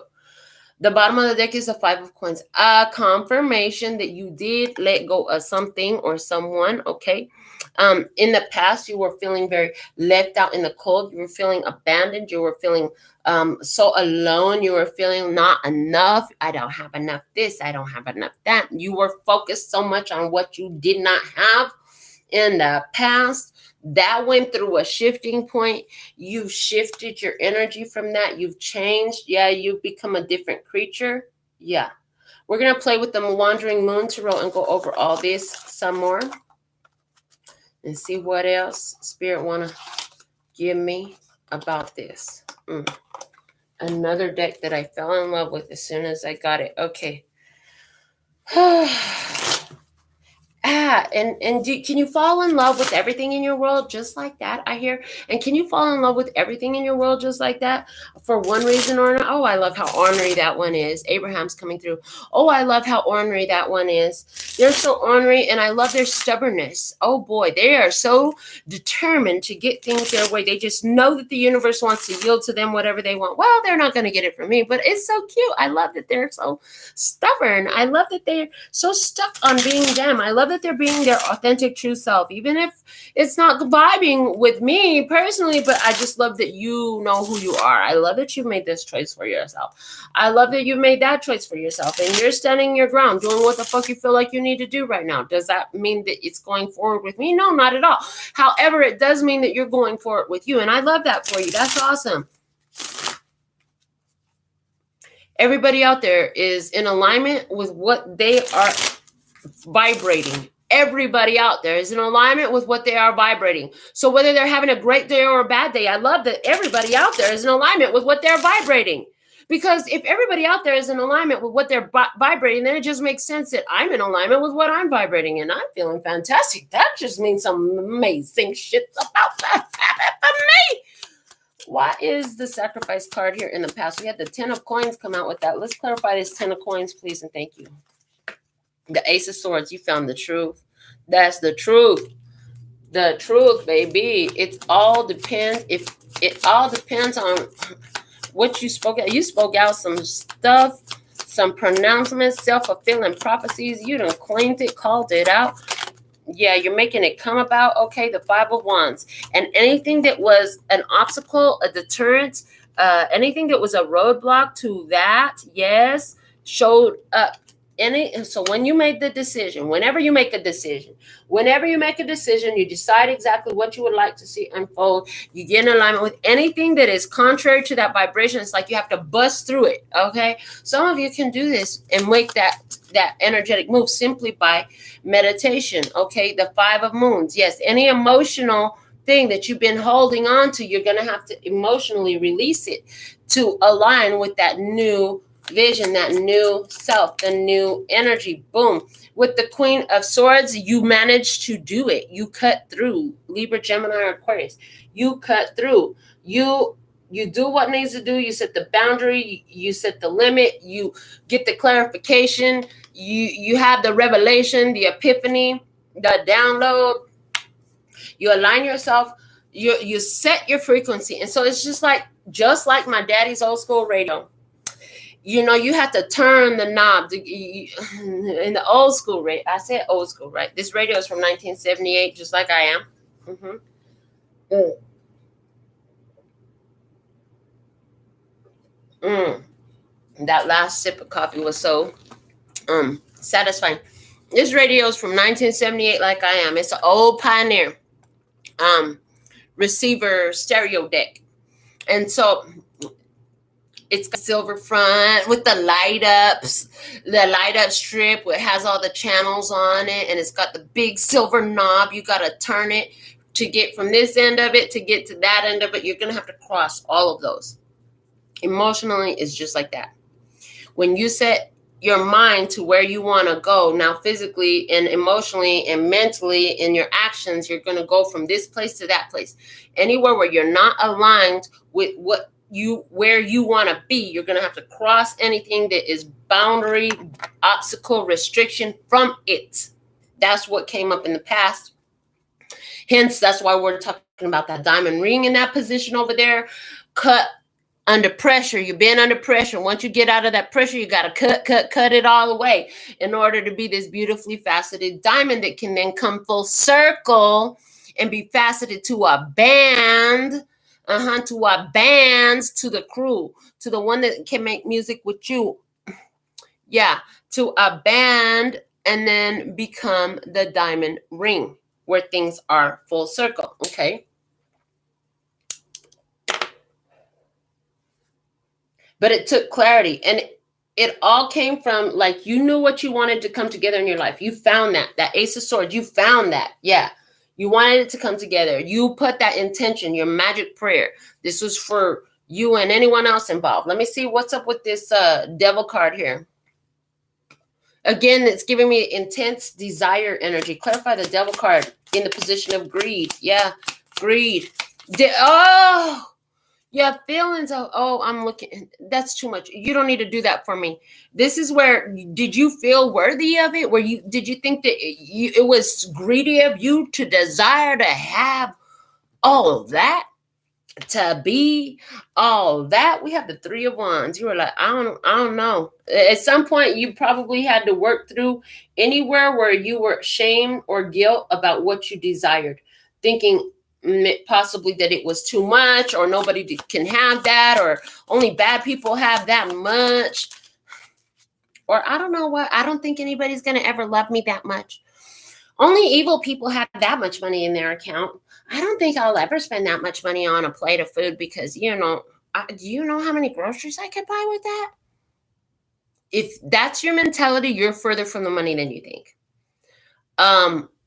The bottom of the deck is a 5 of Coins. A confirmation that you did let go of something or someone, okay? In the past, you were feeling very left out in the cold. You were feeling abandoned. You were feeling so alone. You were feeling not enough. I don't have enough this. I don't have enough that. You were focused so much on what you did not have in the past. That went through a shifting point. You've shifted your energy from that. You've changed. Yeah, you've become a different creature. Yeah. We're going to play with the Wandering Moon Tarot and go over all this some more and see what else Spirit want to give me about this. Another deck that I fell in love with as soon as I got it. Okay. Can you fall in love with everything in your world just like that? I hear. And can you fall in love with everything in your world just like that for one reason or another? Oh, I love how ornery that one is. Abraham's coming through. Oh, I love how ornery that one is. They're so ornery, and I love their stubbornness. Oh boy, they are so determined to get things their way. They just know that the universe wants to yield to them whatever they want. Well, they're not going to get it from me, but it's so cute. I love that they're so stubborn. I love that they're so stuck on being them. I love that they're being their authentic true self, even if it's not vibing with me personally, but I just love that you know who you are. I love that you made this choice for yourself. I love that you made that choice for yourself, and you're standing your ground, doing what the fuck you feel like you need to do right now. Does that mean that it's going forward with me? No, not at all. However, it does mean that you're going forward with you, and I love that for you. That's awesome. Everybody out there is in alignment with what they are vibrating. Everybody out there is in alignment with what they are vibrating. So whether they're having a great day or a bad day, I love that everybody out there is in alignment with what they're vibrating. Because if everybody out there is in alignment with what they're vibrating, then it just makes sense that I'm in alignment with what I'm vibrating, and I'm feeling fantastic. That just means some amazing shit about that for me. Why is the Sacrifice card here in the past? We had the 10 of Coins come out with that. Let's clarify this 10 of Coins, please, and thank you. The Ace of Swords, you found the truth. That's the truth. The truth, baby. It all depends. It all depends on what you spoke out. You spoke out some stuff, some pronouncements, self-fulfilling prophecies. You done claimed it, called it out. Yeah, you're making it come about. Okay, the 5 of Wands. And anything that was an obstacle, a deterrent, anything that was a roadblock to that, yes, showed up. So when you make the decision, whenever you make a decision, you decide exactly what you would like to see unfold. You get in alignment with anything that is contrary to that vibration. It's like you have to bust through it. Okay. Some of you can do this and make that energetic move simply by meditation. Okay. The 5 of moons. Yes. Any emotional thing that you've been holding on to, you're going to have to emotionally release it to align with that new vision, that new self, the new energy. Boom. With the Queen of Swords, you managed to do it. You cut through. Libra, Gemini, or Aquarius. You cut through. You do what needs to do. You set the boundary. You set the limit. You get the clarification. You have the revelation, the epiphany, the download. You align yourself. You set your frequency. And so it's just like my daddy's old school radio. You know, you have to turn the knob in the old school radio. I said old school, right? This radio is from 1978, just like I am. That last sip of coffee was so satisfying. This radio is from 1978, like I am. It's an old Pioneer receiver stereo deck. And so it's got silver front with the light up strip. It has all the channels on it, and it's got the big silver knob. You got to turn it to get from this end of it to get to that end of it. You're going to have to cross all of those. Emotionally, it's just like that. When you set your mind to where you want to go, now physically and emotionally and mentally in your actions, you're going to go from this place to that place. Anywhere where you're not aligned with where you want to be, you're going to have to cross anything that is boundary, obstacle, restriction from it. That's what came up in the past. Hence, that's why we're talking about that diamond ring in that position over there. Cut under pressure. You've been under pressure. Once you get out of that pressure, you got to cut it all away in order to be this beautifully faceted diamond that can then come full circle and be faceted to a band. To our bands, to the crew, to the one that can make music with you. Yeah, to a band, and then become the diamond ring where things are full circle. Okay. But it took clarity, and it all came from, like, you knew what you wanted to come together in your life. You found that Ace of Swords. You found that. Yeah. You wanted it to come together. You put that intention, your magic prayer. This was for you and anyone else involved. Let me see what's up with this devil card here. Again, it's giving me intense desire energy. Clarify the devil card in the position of greed. Yeah, greed. Yeah, feelings of, I'm looking, that's too much. You don't need to do that for me. This is where, did you feel worthy of it? Did you think that it was greedy of you to desire to have all of that? To be all that? We have the 3 of Wands. You were like, I don't know. At some point, you probably had to work through anywhere where you were shame or guilt about what you desired, thinking possibly that it was too much, or nobody can have that, or only bad people have that much, or I don't know what, I don't think anybody's going to ever love me that much. Only evil people have that much money in their account. I don't think I'll ever spend that much money on a plate of food because, do you know how many groceries I could buy with that? If that's your mentality, you're further from the money than you think.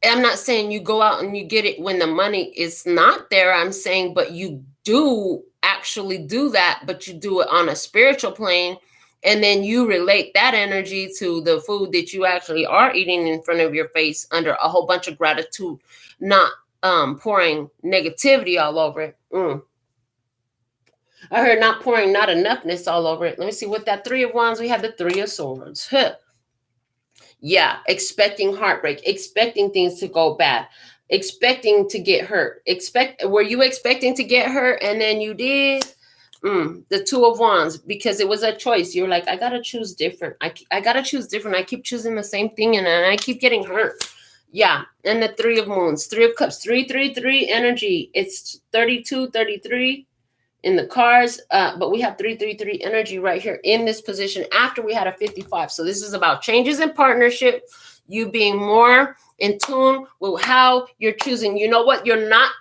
I'm not saying you go out and you get it when the money is not there. I'm saying, but you do actually do that, but you do it on a spiritual plane. And then you relate that energy to the food that you actually are eating in front of your face under a whole bunch of gratitude, not pouring negativity all over it. I heard not pouring not enoughness all over it. Let me see what that 3 of Wands. We have the 3 of Swords. Yeah, expecting heartbreak, expecting things to go bad, expecting to get hurt. Were you expecting to get hurt and then you did? The 2 of Wands, because it was a choice. You're like, I gotta choose different. I gotta choose different. I keep choosing the same thing and I keep getting hurt. Yeah, and the 3 of Moons, 3 of Cups, 3 energy. It's 32, 33. in the cards, but we have 333 energy right here in this position after we had a 55. So this is about changes in partnership, you being more in tune with how you're choosing. You know what? You're not.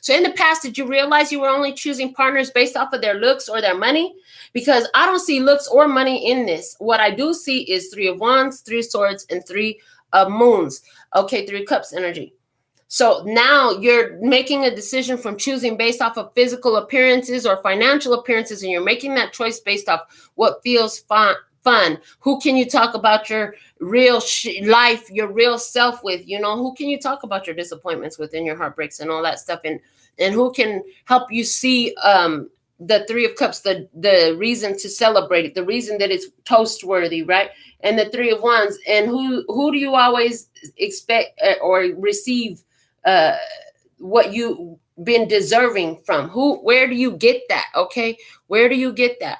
So in the past, did you realize you were only choosing partners based off of their looks or their money? Because I don't see looks or money in this. What I do see is 3 of Wands, 3 of Swords, and 3 of Moons. Okay, 3 of Cups energy. So now you're making a decision from choosing based off of physical appearances or financial appearances, and you're making that choice based off what feels fun. Who can you talk about your real life, your real self with? You know, who can you talk about your disappointments with and your heartbreaks and all that stuff? And who can help you see the 3 of Cups, the reason to celebrate it, the reason that it's toast worthy, right? And the 3 of Wands. And who do you always expect or receive what you've been deserving from? Where do you get that? Okay, where do you get that?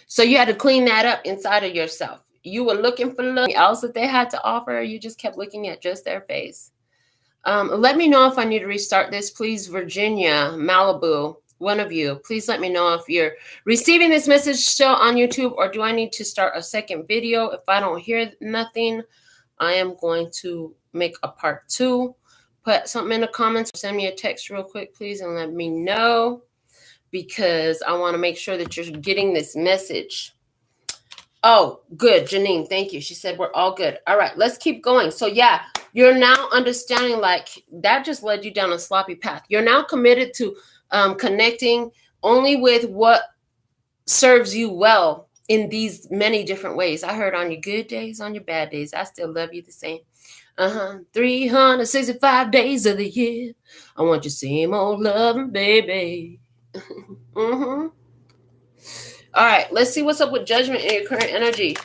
So you had to clean that up inside of yourself. You were looking for nothing else that they had to offer. You just kept looking at just their face. Let me know if I need to restart this, please. Virginia, Malibu, one of you, please let me know if you're receiving this message still on YouTube, or do I need to start a second video? If I don't hear nothing, I am going to make a part 2. Put something in the comments, send me a text real quick, please, and let me know, because I want to make sure that you're getting this message. Oh, good. Janine, thank you. She said we're all good. All right, let's keep going. So yeah, you're now understanding, like, that just led you down a sloppy path. You're now committed to connecting only with what serves you well in these many different ways. I heard on your good days, on your bad days, I still love you the same. 365 days of the year, I want you same old loving, baby. All right, let's see what's up with Judgment in your current energy.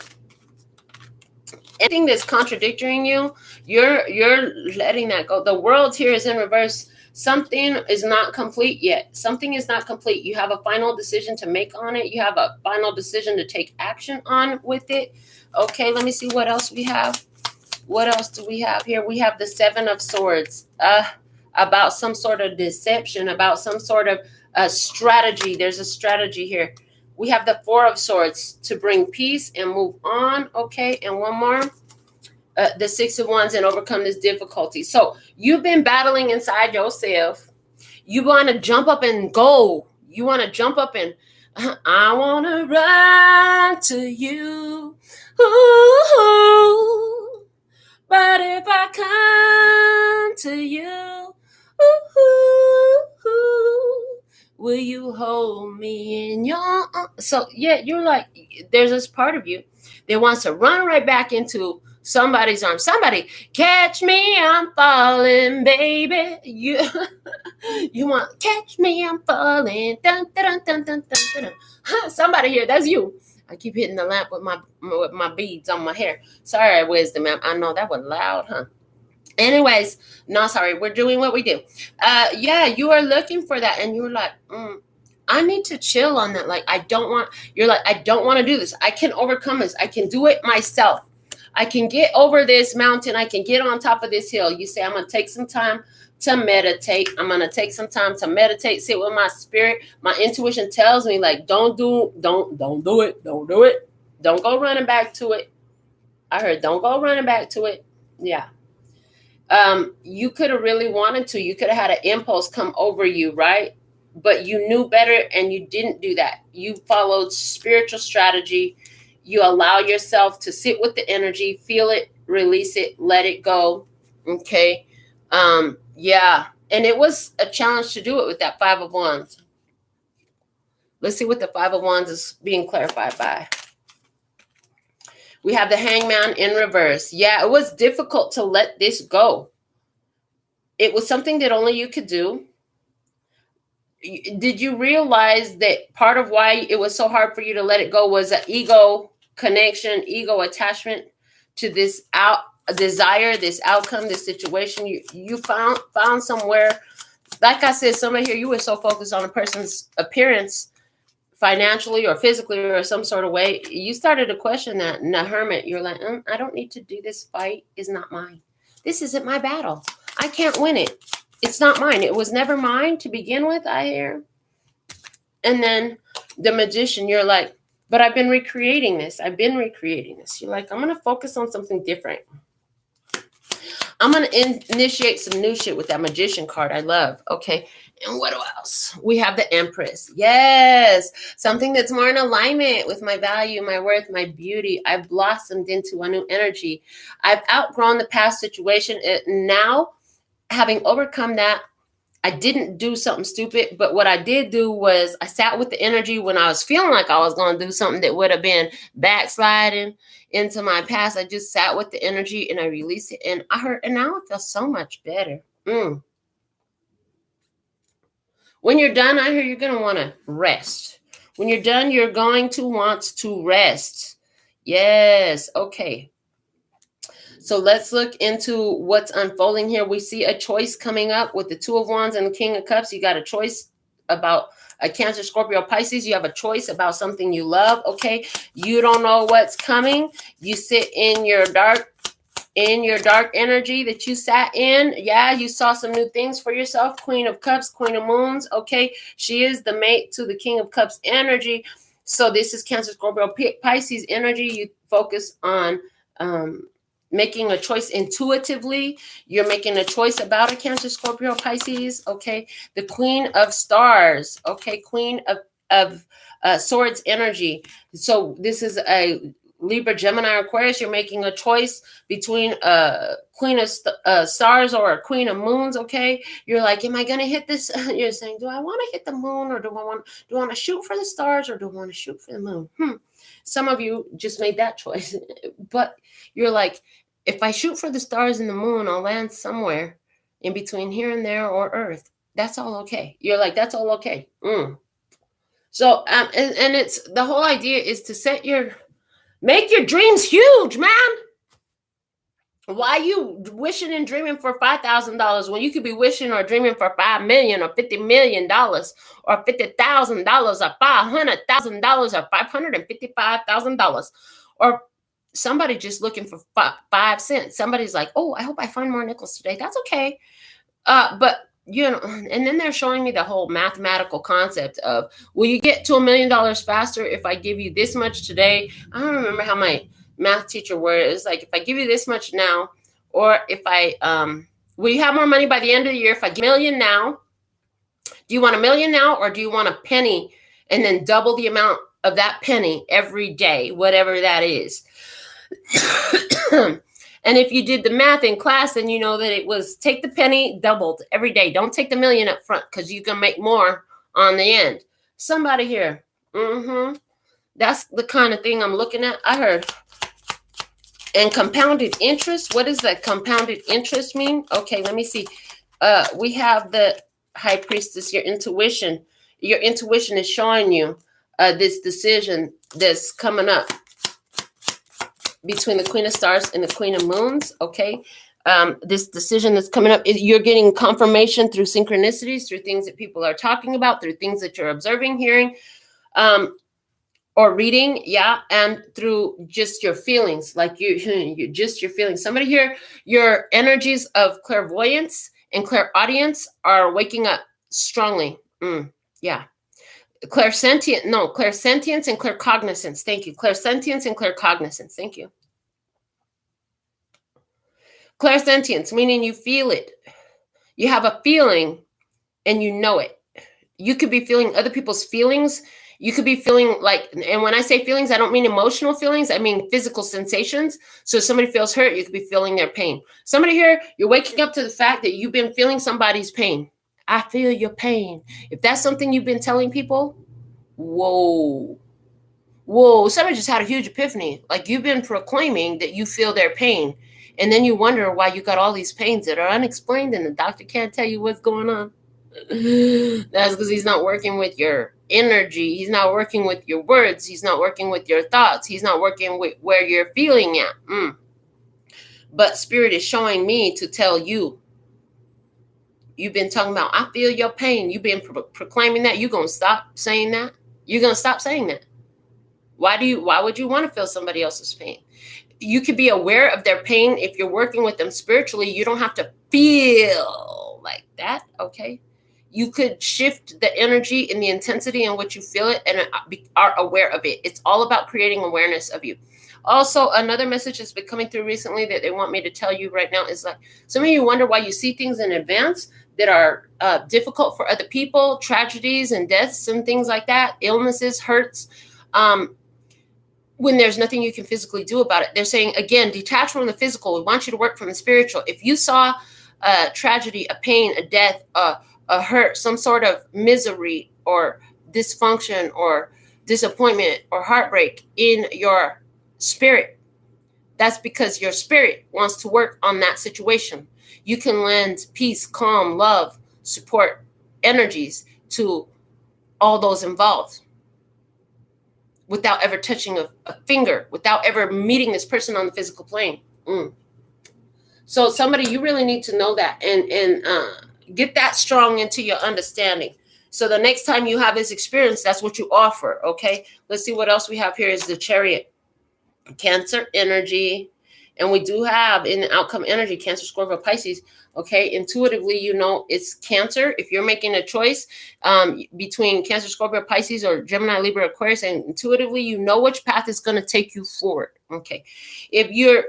Anything that's contradicting you, you're letting that go. The world here is in reverse. Something is not complete yet. Something is not complete. You have a final decision to make on it. You have a final decision to take action on with it. Okay, let me see what else we have. What else do we have here? We have the 7 of Swords. About some sort of deception, about some sort of strategy. There's a strategy here. We have the 4 of Swords to bring peace and move on. Okay, and one more. The 6 of Wands and overcome this difficulty. So you've been battling inside yourself. You want to jump up and go. You want to jump up and I want to run to you. Ooh, but if I come to you, will you hold me in your arms? So yeah, you're like, there's this part of you that wants to run right back into somebody's arms. Somebody catch me, I'm falling, baby. You want catch me, I'm falling. Dun, dun, dun, dun, dun, dun. Somebody here, that's you. I keep hitting the lamp with my beads on my hair. Sorry, wisdom, ma'am. I know that was loud, huh? Anyways, no, sorry. We're doing what we do. Yeah, you are looking for that, and you're like, I need to chill on that. Like, I don't want to do this. I can overcome this. I can do it myself. I can get over this mountain. I can get on top of this hill. You say, I'm going to take some time to meditate. I'm going to take some time to meditate, sit with my spirit. My intuition tells me, like, don't do it. Don't do it. Don't go running back to it. I heard, don't go running back to it. Yeah. You could have really wanted to. You could have had an impulse come over you, right? But you knew better and you didn't do that. You followed spiritual strategy. You allow yourself to sit with the energy, feel it, release it, let it go. Okay. Yeah. And it was a challenge to do it with that 5 of Wands. Let's see what the 5 of Wands is being clarified by. We have the Hangman in reverse. Yeah, it was difficult to let this go. It was something that only you could do. Did you realize that part of why it was so hard for you to let it go was an ego connection, ego attachment to this desire, this outcome, this situation you found somewhere? Like I said, somewhere here, you were so focused on a person's appearance, financially or physically or some sort of way, you started to question that. And the Hermit, you're like, I don't need to do this fight. Is not mine. This isn't my battle. I can't win it. It's not mine. It was never mine to begin with, I hear. And then the Magician, you're like, but I've been recreating this. You're like, I'm going to focus on something different. I'm going to initiate some new shit with that Magician card I love. Okay. And what else? We have the Empress. Yes. Something that's more in alignment with my value, my worth, my beauty. I've blossomed into a new energy. I've outgrown the past situation. Now, having overcome that, I didn't do something stupid, but what I did do was I sat with the energy when I was feeling like I was going to do something that would have been backsliding into my past. I just sat with the energy and I released it, and and now I feel so much better. When you're done, I hear you're going to want to rest. When you're done, you're going to want to rest. Yes. Okay. So let's look into what's unfolding here. We see a choice coming up with the Two of Wands and the King of Cups. You got a choice about a Cancer, Scorpio, Pisces. You have a choice about something you love. Okay. You don't know what's coming. You sit in your dark energy that you sat in. Yeah, you saw some new things for yourself. Queen of Cups, Queen of Moons. Okay. She is the mate to the King of Cups energy. So this is Cancer, Scorpio, Pisces energy. You focus on, making a choice intuitively. You're making a choice about a Cancer, Scorpio, Pisces. Okay. The Queen of Stars. Okay. Queen of Swords energy. So this is a Libra, Gemini, Aquarius. You're making a choice between a Queen of Stars or a Queen of Moons. Okay. You're like, am I going to hit this? You're saying, do I want to hit the moon, or do I want to shoot for the stars, or do I want to shoot for the moon? Some of you just made that choice, but you're like, if I shoot for the stars and the moon, I'll land somewhere in between here and there, or Earth. That's all okay. You're like, that's all okay. So, and it's the whole idea is to make your dreams huge, man. Why you wishing and dreaming for $5,000 when you could be wishing or dreaming for $5 million or $50 million or $50,000 or $500,000 or $555,000, or somebody just looking for 5 cents. Somebody's like, oh, I hope I find more nickels today. That's okay. But and then they're showing me the whole mathematical concept of, will you get to $1 million faster if I give you this much today? I don't remember how my math teacher worded it. It's like, if I give you this much now, or if I, will you have more money by the end of the year if I give $1 million now? Do you want $1 million now, or do you want a penny and then double the amount of that penny every day, whatever that is? And if you did the math in class, then you know that it was take the penny doubled every day. Don't take the $1 million up front, because you can make more on the end. Somebody here. That's the kind of thing I'm looking at. I heard. And compounded interest. What does that compounded interest mean? Okay, let me see. We have the High Priestess, your intuition. Your intuition is showing you this decision that's coming up between the Queen of Stars and the Queen of Moons. Okay. This decision that's coming up, you're getting confirmation through synchronicities, through things that people are talking about, through things that you're observing, hearing, or reading. Yeah. And through just your feelings, like you just your feelings. Somebody here, your energies of clairvoyance and clairaudience are waking up strongly. Yeah. Clairsentience and claircognizance. Thank you. Clairsentience and claircognizance. Thank you. Clairsentience, meaning you feel it. You have a feeling and you know it. You could be feeling other people's feelings. You could be feeling like, and when I say feelings, I don't mean emotional feelings. I mean physical sensations. So if somebody feels hurt, you could be feeling their pain. Somebody here, you're waking up to the fact that you've been feeling somebody's pain. I feel your pain. If that's something you've been telling people, whoa, somebody just had a huge epiphany. Like, you've been proclaiming that you feel their pain. And then you wonder why you got all these pains that are unexplained and the doctor can't tell you what's going on. That's because he's not working with your energy. He's not working with your words. He's not working with your thoughts. He's not working with where you're feeling at. But Spirit is showing me to tell you, you've been talking about, I feel your pain. You've been proclaiming that. You're going to stop saying that. You're going to stop saying that. Why would you want to feel somebody else's pain? You could be aware of their pain. If you're working with them spiritually, you don't have to feel like that, okay? You could shift the energy and the intensity in which you feel it and are aware of it. It's all about creating awareness of you. Also, another message that's been coming through recently that they want me to tell you right now is like, some of you wonder why you see things in advance that are difficult for other people, tragedies and deaths and things like that, illnesses, hurts, when there's nothing you can physically do about it. They're saying, again, detach from the physical. We want you to work from the spiritual. If you saw a tragedy, a pain, a death, a hurt, some sort of misery or dysfunction or disappointment or heartbreak in your spirit, that's because your spirit wants to work on that situation. You can lend peace, calm, love, support, energies to all those involved without ever touching a finger, without ever meeting this person on the physical plane. So somebody, you really need to know that and get that strong into your understanding. So the next time you have this experience, that's what you offer, okay? Let's see what else we have here is the Chariot. Cancer energy. And we do have in the outcome energy, Cancer, Scorpio, Pisces. Okay, intuitively, you know it's Cancer. If you're making a choice between Cancer, Scorpio, Pisces, or Gemini, Libra, Aquarius, and intuitively, you know which path is going to take you forward. Okay, if you're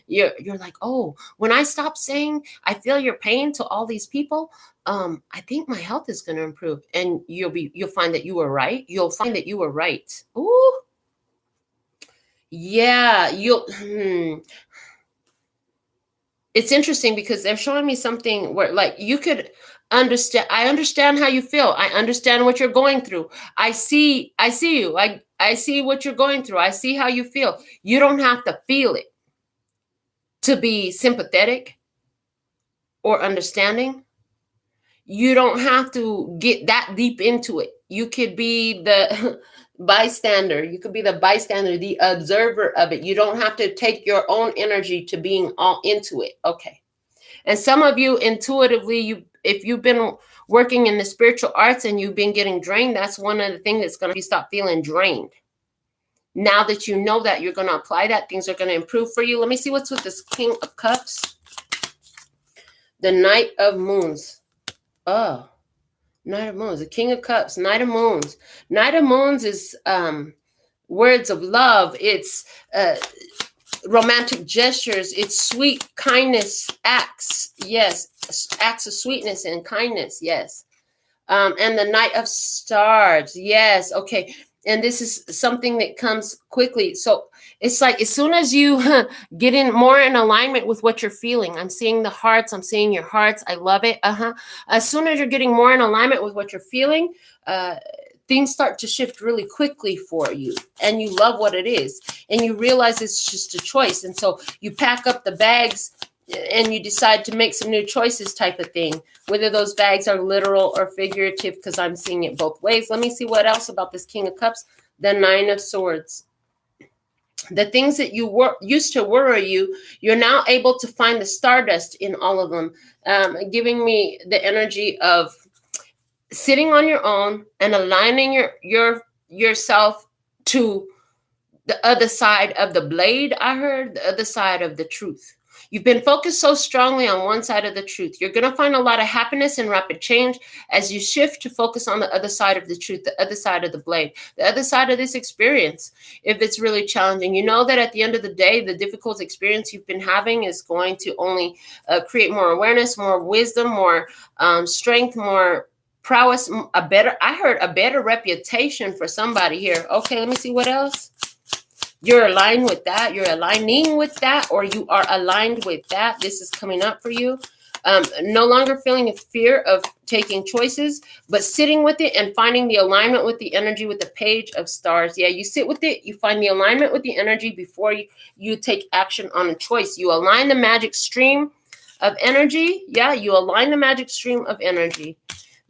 you're like, oh, when I stop saying I feel your pain to all these people, I think my health is going to improve, and you'll find that you were right. You'll find that you were right. Ooh. Yeah, it's interesting because they're showing me something where like you could understand. I understand how you feel. I understand what you're going through. I see you. I see what you're going through. I see how you feel. You don't have to feel it to be sympathetic or understanding. You don't have to get that deep into it. You could be the bystander. You could be the bystander, the observer of it. You don't have to take your own energy to being all into it. Okay. And some of you intuitively, if you've been working in the spiritual arts and you've been getting drained, that's one of the things that's going to be stop feeling drained. Now that you know that, you're going to apply that, things are going to improve for you. Let me see what's with this King of Cups. The Knight of Moons. Oh, Knight of Moons, the King of Cups, Knight of Moons. Knight of Moons is words of love. It's romantic gestures. It's sweet kindness acts. Yes, acts of sweetness and kindness. Yes. And the Knight of Stars. Yes. Okay. And this is something that comes quickly. So it's like as soon as you get in more in alignment with what you're feeling, I'm seeing the hearts, I'm seeing your hearts. I love it. As soon as you're getting more in alignment with what you're feeling, things start to shift really quickly for you. And you love what it is. And you realize it's just a choice. And so you pack up the bags and you decide to make some new choices type of thing, whether those bags are literal or figurative, because I'm seeing it both ways. Let me see what else about this King of Cups. The Nine of Swords. The things that used to worry you, you're now able to find the stardust in all of them, giving me the energy of sitting on your own and aligning yourself to the other side of the blade. I heard the other side of the truth. You've been focused so strongly on one side of the truth. You're going to find a lot of happiness and rapid change as you shift to focus on the other side of the truth, the other side of the blade, the other side of this experience. If it's really challenging, you know that at the end of the day, the difficult experience you've been having is going to only create more awareness, more wisdom, more strength, more prowess, I heard a better reputation for somebody here. Okay, let me see what else. You're aligned with that. You're aligning with that, or you are aligned with that. This is coming up for you. No longer feeling a fear of taking choices, but sitting with it and finding the alignment with the energy with the Page of Stars. Yeah, you sit with it. You find the alignment with the energy before you take action on a choice. You align the magic stream of energy. Yeah, you align the magic stream of energy.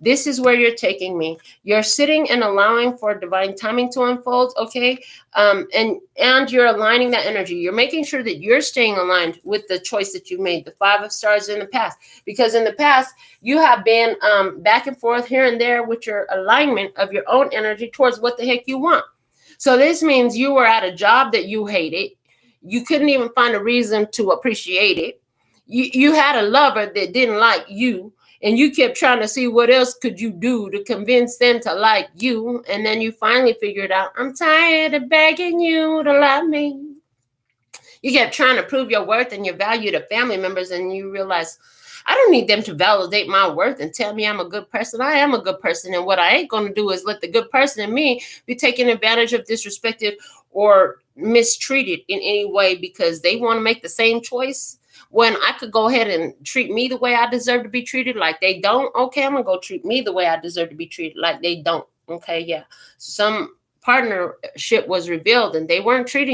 This is where you're taking me. You're sitting and allowing for divine timing to unfold, okay? And you're aligning that energy. You're making sure that you're staying aligned with the choice that you've made, the Five of Stars in the past. Because in the past, you have been back and forth here and there with your alignment of your own energy towards what the heck you want. So this means you were at a job that you hated. You couldn't even find a reason to appreciate it. You had a lover that didn't like you, and you kept trying to see what else could you do to convince them to like you, and then you finally figured out, I'm tired of begging you to love me. You kept trying to prove your worth and your value to family members, and you realize, I don't need them to validate my worth and tell me I'm a good person. I am a good person, and what I ain't going to do is let the good person in me be taken advantage of, disrespected, or mistreated in any way because they want to make the same choice when I could go ahead and treat me the way I deserve to be treated like they don't. Okay, I'm going to go treat me the way I deserve to be treated like they don't. Okay, yeah. Some partnership was revealed and they weren't treating